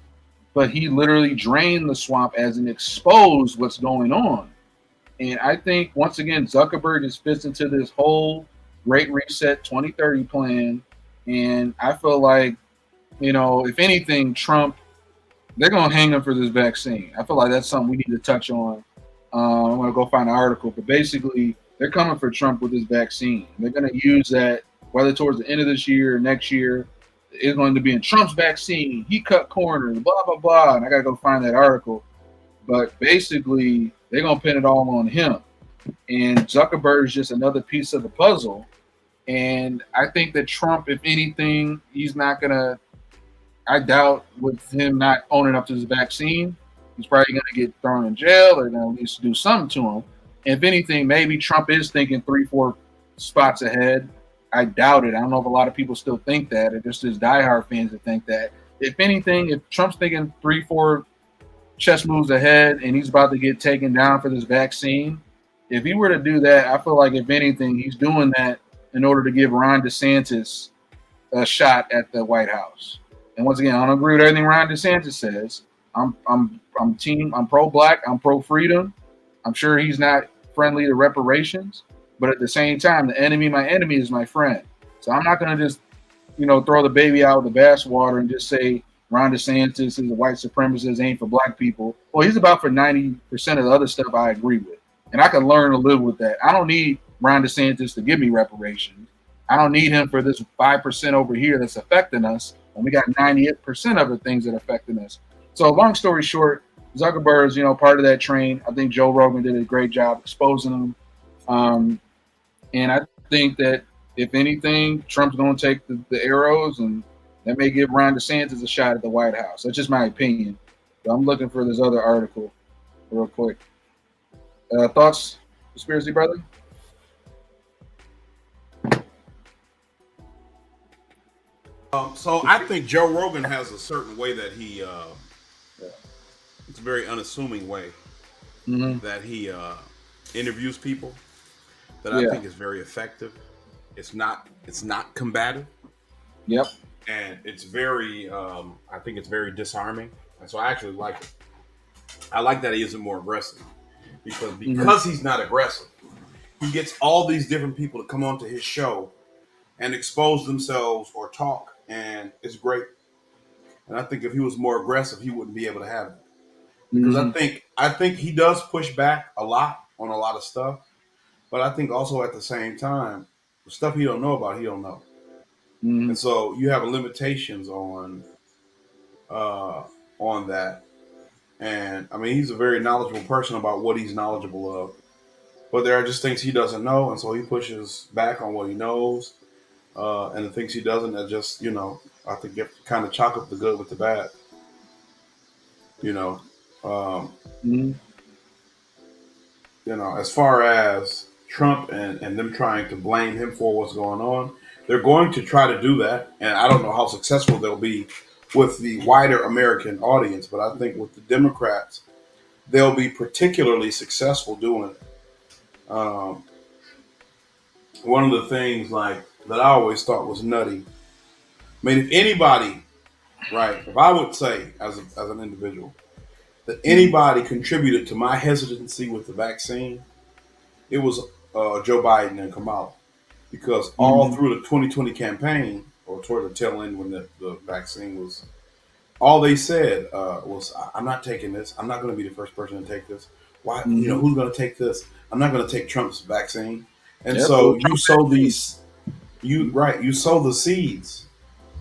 But he literally drained the swamp as in exposed what's going on. And I think, once again, Zuckerberg just fits into this whole Great Reset 2030 plan. And I feel like, if anything, Trump, they're going to hang him for this vaccine. I feel like that's something we need to touch on. I'm going to go find an article. But basically, they're coming for Trump with this vaccine. They're going to use that, whether towards the end of this year or next year, it's going to be in Trump's vaccine. He cut corners, blah, blah, blah. And I got to go find that article. But basically, they're going to pin it all on him. And Zuckerberg is just another piece of the puzzle. And I think that Trump, if anything, he's not going to, I doubt with him not owning up to his vaccine, he's probably going to get thrown in jail or going to at least do something to him. And if anything, maybe Trump is thinking 3-4 spots ahead. I doubt it. I don't know if a lot of people still think that, or just his diehard fans that think that. If anything, if Trump's thinking 3-4 chess moves ahead and he's about to get taken down for this vaccine, if he were to do that, I feel like if anything, he's doing that in order to give Ron DeSantis a shot at the White House. And once again, I don't agree with everything Ron DeSantis says. I'm pro-black, I'm pro-freedom. I'm sure he's not friendly to reparations, but at the same time, my enemy is my friend. So I'm not going to just, throw the baby out with the bathwater and just say Ron DeSantis is a white supremacist, ain't for black people. Well, he's about for 90% of the other stuff I agree with. And I can learn to live with that. I don't need Ron DeSantis to give me reparations. I don't need him for this 5% over here that's affecting us. And we got 98% of the things that are affecting us. So long story short, Zuckerberg's, part of that train. I think Joe Rogan did a great job exposing him. And I think that if anything, Trump's going to take the arrows, and that may give Ron DeSantis a shot at the White House. That's just my opinion. But I'm looking for this other article real quick. Thoughts, Conspiracy Brother? So I think Joe Rogan has a certain way that he, it's a very unassuming way that he interviews people that I think is very effective. It's not combative. Yep. And it's very, I think it's very disarming. And so I actually like it. I like that he isn't more aggressive because he's not aggressive. He gets all these different people to come onto his show and expose themselves or talk. And it's great. And I think if he was more aggressive, he wouldn't be able to have it. Because I think he does push back a lot on a lot of stuff. But I think also at the same time, the stuff he don't know about, he don't know. And so you have limitations on that. And I mean, he's a very knowledgeable person about what he's knowledgeable of. But there are just things he doesn't know, and so he pushes back on what he knows. And the things he doesn't, that just, I think you have to kind of chalk up the good with the bad. As far as Trump and them trying to blame him for what's going on, they're going to try to do that. And I don't know how successful they'll be with the wider American audience, but I think with the Democrats, they'll be particularly successful doing it. Um, one of the things like that I always thought was nutty. I mean, if anybody, right, if I would say as an individual that anybody contributed to my hesitancy with the vaccine, it was Joe Biden and Kamala, because all Mhm. through the 2020 campaign or toward the tail end when the vaccine was, all they said was, "I'm not taking this. I'm not going to be the first person to take this. Why? You know, Mhm. who's going to take this? I'm not going to take Trump's vaccine." And Yep. It was so you Trump sow vaccine. these, you sow the seeds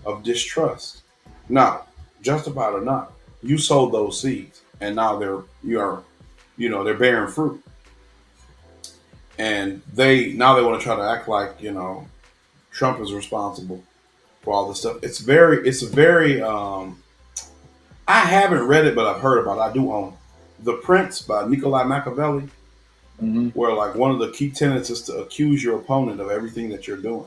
of distrust. Now, justified or not, you sowed those seeds, and now they're bearing fruit, and they want to try to act like Trump is responsible for all this stuff. It's very. I haven't read it, but I've heard about it. I do own The Prince by Nikolai Machiavelli, Mhm. where like one of the key tenets is to accuse your opponent of everything that you're doing.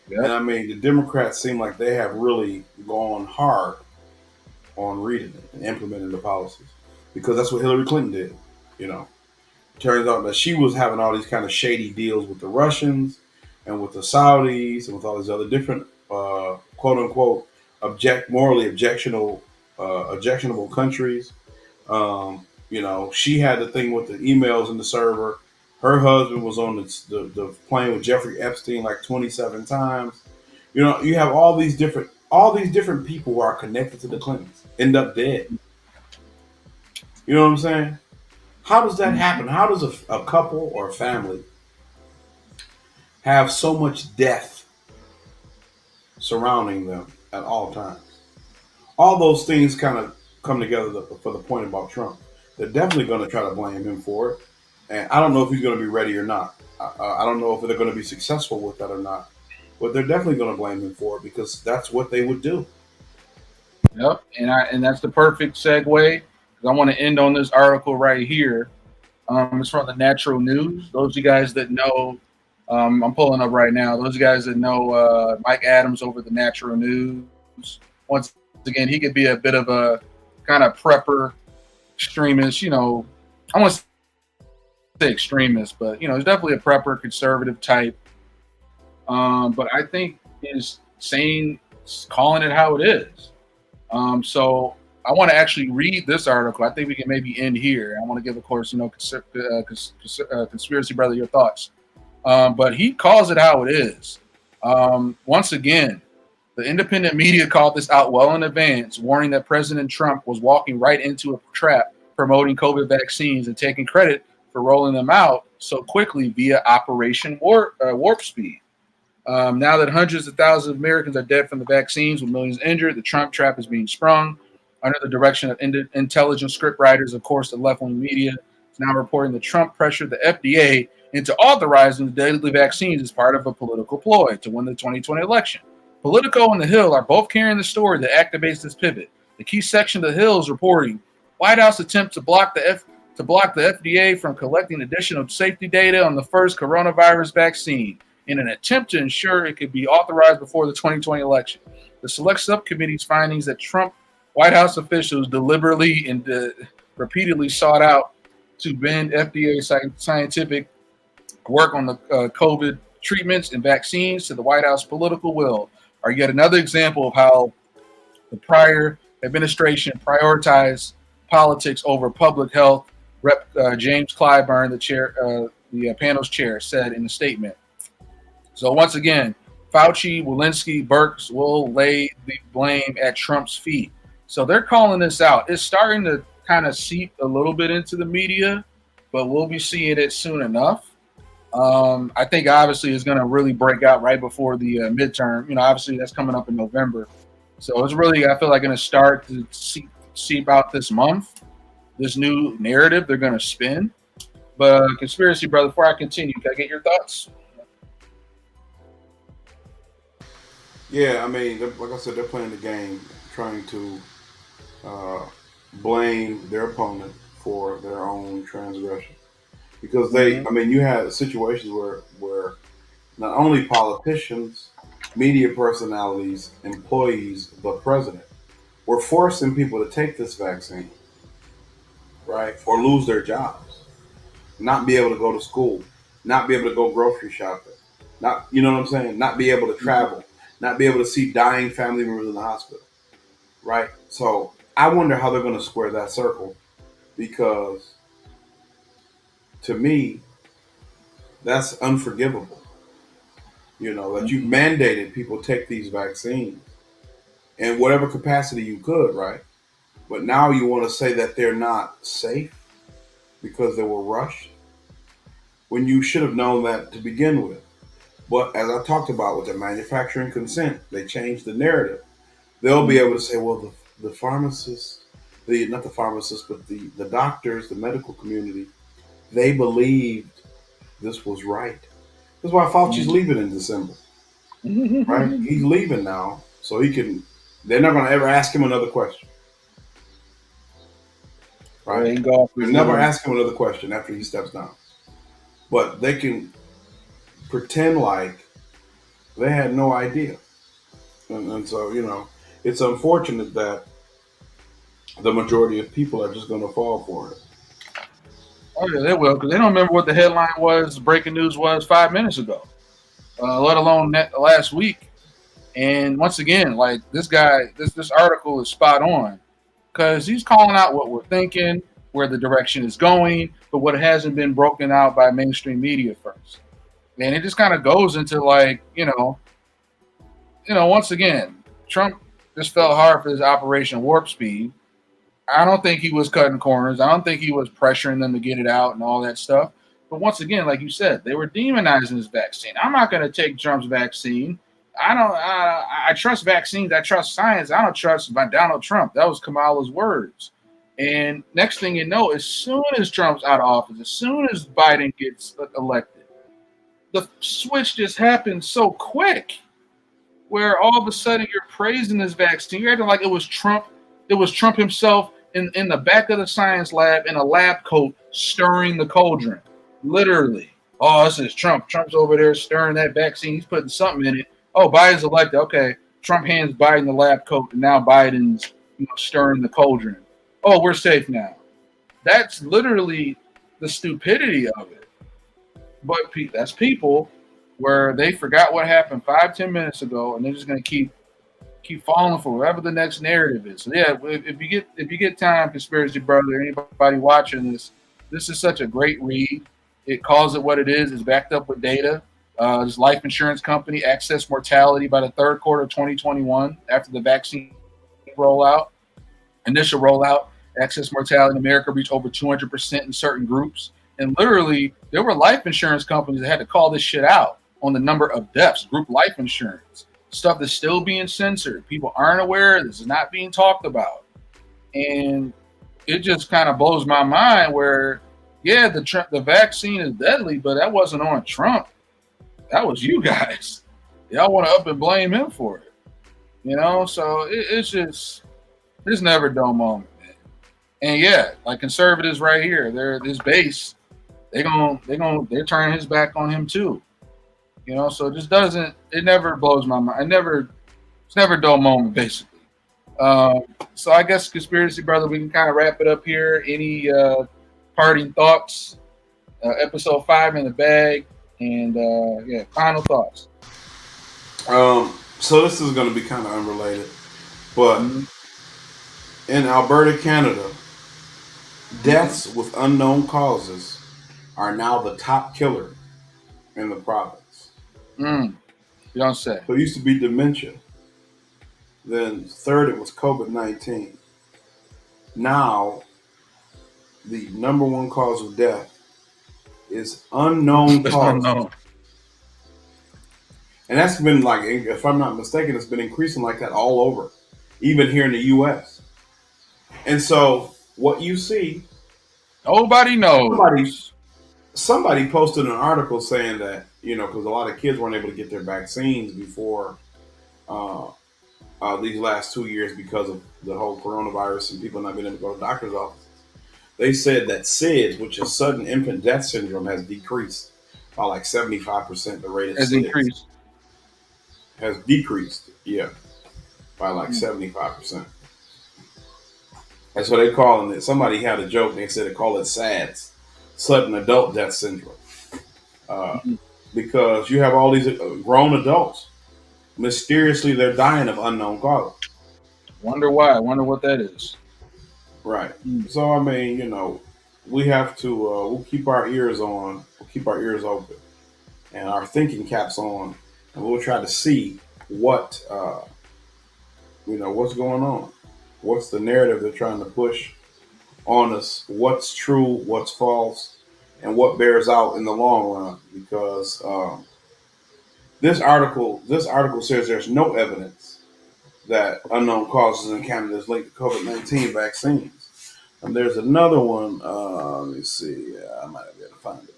And Yep. I mean, the Democrats seem like they have really gone hard on reading it and implementing the policies, because that's what Hillary Clinton did. You know, turns out that she was having all these kind of shady deals with the Russians and with the Saudis and with all these other different quote unquote morally objectionable countries. She had the thing with the emails in the server. Her husband was on the plane with Jeffrey Epstein like 27 times. You have all these different people who are connected to the Clintons end up dead. You know what I'm saying? How does that Mhm. happen? How does a couple or a family have so much death surrounding them at all times? All those things kind of come together for the point about Trump. They're definitely going to try to blame him for it, and I don't know if he's going to be ready or not. I don't know if they're going to be successful with that or not, but they're definitely going to blame him for it because that's what they would do. Yep. And that's the perfect segue, because I want to end on this article right here. It's from the Natural News. Those of you guys that know, I'm pulling up right now. Those guys that know Mike Adams over the Natural News. Once again, he could be a bit of a kind of prepper extremist. I want to say extremist, but he's definitely a prepper, conservative type. But I think is calling it how it is. So I want to actually read this article. I think we can maybe end here. I want to give, of course, conspiracy brother, your thoughts. But he calls it how it is. Once again, the independent media called this out well in advance, warning that President Trump was walking right into a trap promoting COVID vaccines and taking credit for rolling them out so quickly via Operation Warp Speed. Now that hundreds of thousands of Americans are dead from the vaccines, with millions injured, the Trump trap is being sprung. Under the direction of intelligent scriptwriters, of course, the left wing media is now reporting that Trump pressured the FDA into authorizing the deadly vaccines as part of a political ploy to win the 2020 election. Politico and The Hill are both carrying the story that activates this pivot. The key section of The Hill is reporting White House attempt to block the FDA from collecting additional safety data on the first coronavirus vaccine in an attempt to ensure it could be authorized before the 2020 election. The select subcommittee's findings that Trump White House officials deliberately and repeatedly sought out to bend FDA scientific work on the COVID treatments and vaccines to the White House political will are yet another example of how the prior administration prioritized politics over public health. Rep. James Clyburn, the panel's chair, said in a statement. So once again, Fauci, Walensky, Birx will lay the blame at Trump's feet. So they're calling this out. It's starting to kind of seep a little bit into the media, but we'll be seeing it soon enough. I think obviously it's going to really break out right before the midterm. Obviously that's coming up in November. So it's really, I feel like, going to start to seep out this month. This new narrative they're going to spin. But conspiracy brother, before I continue, can I get your thoughts? Yeah, I mean, like I said, they're playing the game, trying to uh, blame their opponent for their own transgression. Because Mm-hmm. I mean, you had situations where not only politicians, media personalities, employees, the president were forcing people to take this vaccine, right, or lose their jobs. not be able to go to school, not be able to go grocery shopping, not, you know what I'm saying? Not be able to travel, not be able to see dying family members in the hospital, right? So I wonder how they're going to square that circle, because to me, that's unforgivable. You know, that you mandated people take these vaccines in whatever capacity you could, right? But now you want to say that they're not safe because they were rushed, when you should have known that to begin with. But as I talked about with the manufacturing consent, they changed the narrative. They'll be able to say, well, the pharmacists, not the pharmacists, but the doctors, the medical community, they believed this was right. That's why Fauci's leaving in December, right? He's leaving now, so he can. They're not going to ever ask him another question, right? They'll never ask him another question after he steps down. But they can pretend like they had no idea, and so, you know, it's unfortunate that the majority of people are just going to fall for it. Oh yeah, they will, because they don't remember what the headline was, breaking news was 5 minutes ago, let alone last week. And once again, like this guy, this article is spot on, because he's calling out what we're thinking, where the direction is going, but what hasn't been broken out by mainstream media first. And it just kind of goes into like, once again, Trump just fell hard for his Operation Warp Speed. I don't think he was cutting corners. I don't think he was pressuring them to get it out and all that stuff. But once again, like you said, they were demonizing his vaccine. I'm not going to take Trump's vaccine. I trust vaccines. I trust science. I don't trust Donald Trump. That was Kamala's words. And next thing you know, as soon as Trump's out of office, as soon as Biden gets elected, the switch just happened so quick, where all of a sudden you're praising this vaccine. You're acting like it was Trump. It was Trump himself in the back of the science lab in a lab coat stirring the cauldron. Literally. Oh, this is Trump. Trump's over there stirring that vaccine. He's putting something in it. Oh, Biden's elected. Okay. Trump hands Biden the lab coat, and now Biden's stirring the cauldron. Oh, we're safe now. That's literally the stupidity of it. But that's people where they forgot what happened 5-10 minutes ago, and they're just going to keep falling for whatever the next narrative is. So yeah, if you get time, Conspiracy Brother, anybody watching this is such a great read. It calls it what it is. It's backed up with data. This life insurance company, excess mortality by the third quarter of 2021, after the vaccine initial rollout, excess mortality in America reached over 200% in certain groups. And literally, there were life insurance companies that had to call this shit out on the number of deaths, group life insurance. Stuff that's still being censored. People aren't aware. This is not being talked about. And it just kind of blows my mind where, yeah, the vaccine is deadly, but that wasn't on Trump. That was you guys. Y'all want to up and blame him for it. So it's never a dull moment, man. And yeah, like conservatives right here, they're this base, they're turning his back on him too. So it never blows my mind. It's never a dull moment, basically. So I guess, Conspiracy Brother, we can kind of wrap it up here. Any parting thoughts? Episode 5 in the bag, and final thoughts. So this is going to be kind of unrelated, but in Alberta, Canada, deaths with unknown causes are now the top killer in the province. You don't say. So it used to be dementia. Then third, it was COVID-19. Now, the number one cause of death is unknown cause. Unknown. And that's been, like, if I'm not mistaken, it's been increasing like that all over, even here in the U.S. And so what you see, nobody knows. Somebody posted an article saying that, because a lot of kids weren't able to get their vaccines before these last 2 years because of the whole coronavirus and people not being able to go to doctor's offices. They said that SIDS, which is sudden infant death syndrome, has decreased by like 75%. The rate of SIDS has decreased, by like 75%. That's what they call it. Somebody had a joke and they said they call it SADS. sudden adult death syndrome. Because you have all these grown adults, mysteriously they're dying of unknown causes. Wonder why? I wonder what that is. Right. So I mean, we have to we'll keep our ears on, we'll keep our ears open, and our thinking caps on, and we'll try to see what what's going on, what's the narrative they're trying to push on us, what's true, what's false, and what bears out in the long run. Because this article says there's no evidence that unknown causes in Canada is linked to COVID-19 vaccines. And there's another one. Let me see. I might be able to find it.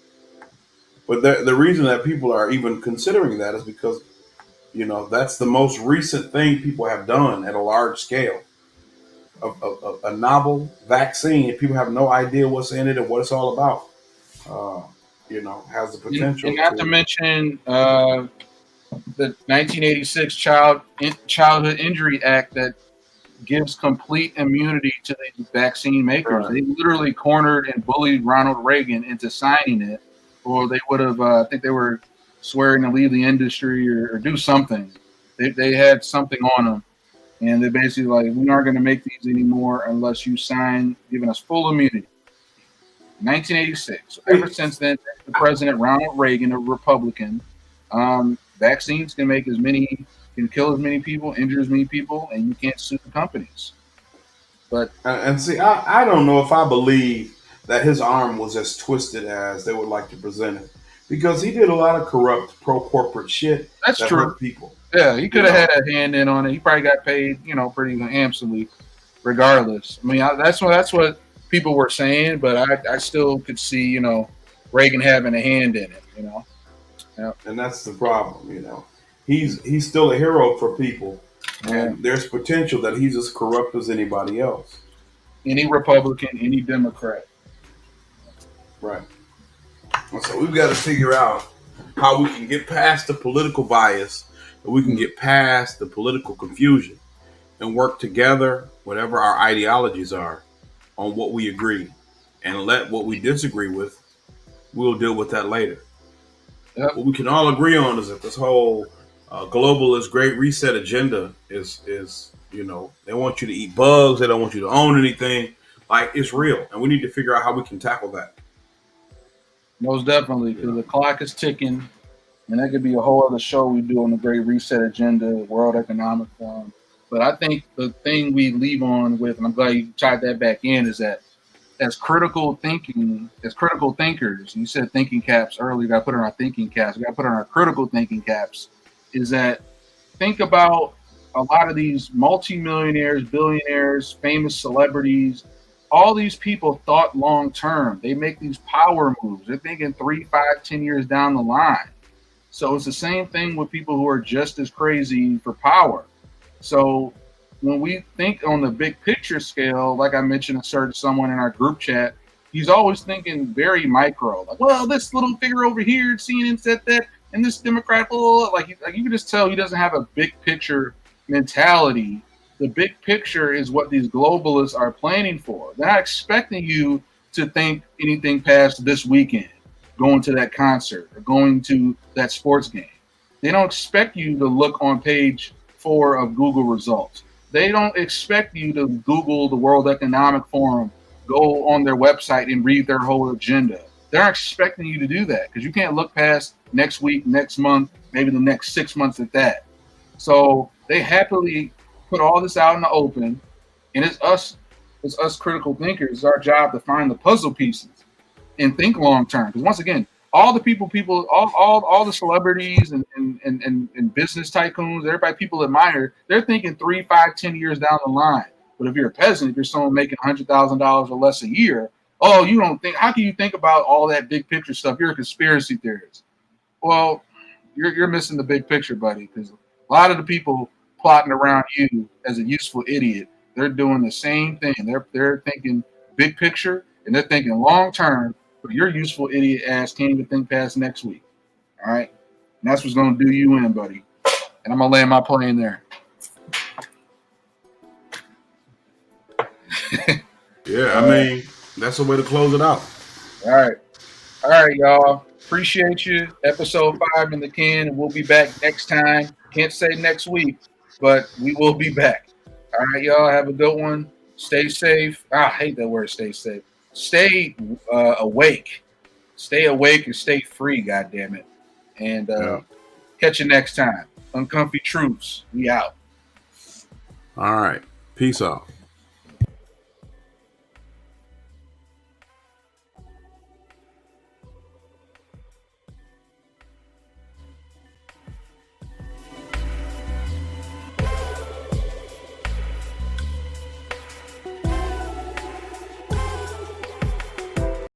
But the reason that people are even considering that is because, that's the most recent thing people have done at a large scale. A novel vaccine. People have no idea what's in it and what it's all about. Has the potential. And not to mention the 1986 Childhood Injury Act that gives complete immunity to the vaccine makers. Right. They literally cornered and bullied Ronald Reagan into signing it, or they would have. I think they were swearing to leave the industry or do something. They had something on them, and they basically we aren't going to make these anymore unless you sign giving us full immunity. 1986. So ever since then, the President Ronald Reagan, a Republican, vaccines can kill as many people, injure as many people, and you can't sue the companies. But and see, I don't know if I believe that his arm was as twisted as they would like to present it, because he did a lot of corrupt pro-corporate shit. That's that true. Hurt people. Yeah, he could have had a hand in on it. He probably got paid, pretty handsomely, regardless. I mean, that's what people were saying, but I still could see, Reagan having a hand in it, Yeah. And that's the problem, He's still a hero for people, and there's potential that he's as corrupt as anybody else. Any Republican, any Democrat. Right. So we've got to figure out how we can get past the political bias, and we can get past the political confusion, and work together, whatever our ideologies are, on what we agree, and let what we disagree with, we'll deal with that later. Yep. What we can all agree on is that this whole globalist Great Reset agenda is they want you to eat bugs, they don't want you to own anything. It's real, and we need to figure out how we can tackle that. Most definitely, because the clock is ticking, and that could be a whole other show we do on the Great Reset agenda, World Economic Forum. But I think the thing we leave on with, and I'm glad you tied that back in, is that as critical thinkers, you said thinking caps earlier, got to put on our thinking caps, we got to put on our critical thinking caps, is that think about a lot of these multimillionaires, billionaires, famous celebrities. All these people thought long term. They make these power moves. They're thinking 3, 5, 10 years down the line. So it's the same thing with people who are just as crazy for power. So when we think on the big picture scale, like I mentioned, someone in our group chat, he's always thinking very micro. Well, this little figure over here, CNN said that, and this Democrat, you can just tell he doesn't have a big picture mentality. The big picture is what these globalists are planning for. They're not expecting you to think anything past this weekend, going to that concert or going to that sports game. They don't expect you to look on page 4 of Google results. They don't expect you to Google the World Economic Forum, go on their website and read their whole agenda. They're expecting you to do that because you can't look past next week, next month, maybe the next 6 months at that. So they happily put all this out in the open, and it's us critical thinkers. It's our job to find the puzzle pieces and think long term. Because once again, all the all the celebrities and business tycoons, everybody people admire, they're thinking 3, 5, 10 years down the line. But if you're a peasant, if you're someone making $100,000 or less a year, you don't think. How can you think about all that big picture stuff? You're a conspiracy theorist. Well, you're missing the big picture, buddy. Because a lot of the people plotting around you as a useful idiot, they're doing the same thing. They're thinking big picture and they're thinking long term. But your useful idiot ass can't even think past next week. All right, and that's what's gonna do you in, buddy. And I'm gonna land my plane there. Yeah, I mean, that's a way to close it out. All right. All right, y'all. Appreciate you. Episode 5 in the can, and we'll be back next time. Can't say next week, but we will be back. All right, y'all. Have a good one. Stay safe. I hate that word, stay safe. Stay awake. Stay awake and stay free, goddammit. And catch you next time. Uncomfy Truths. We out. All right. Peace out.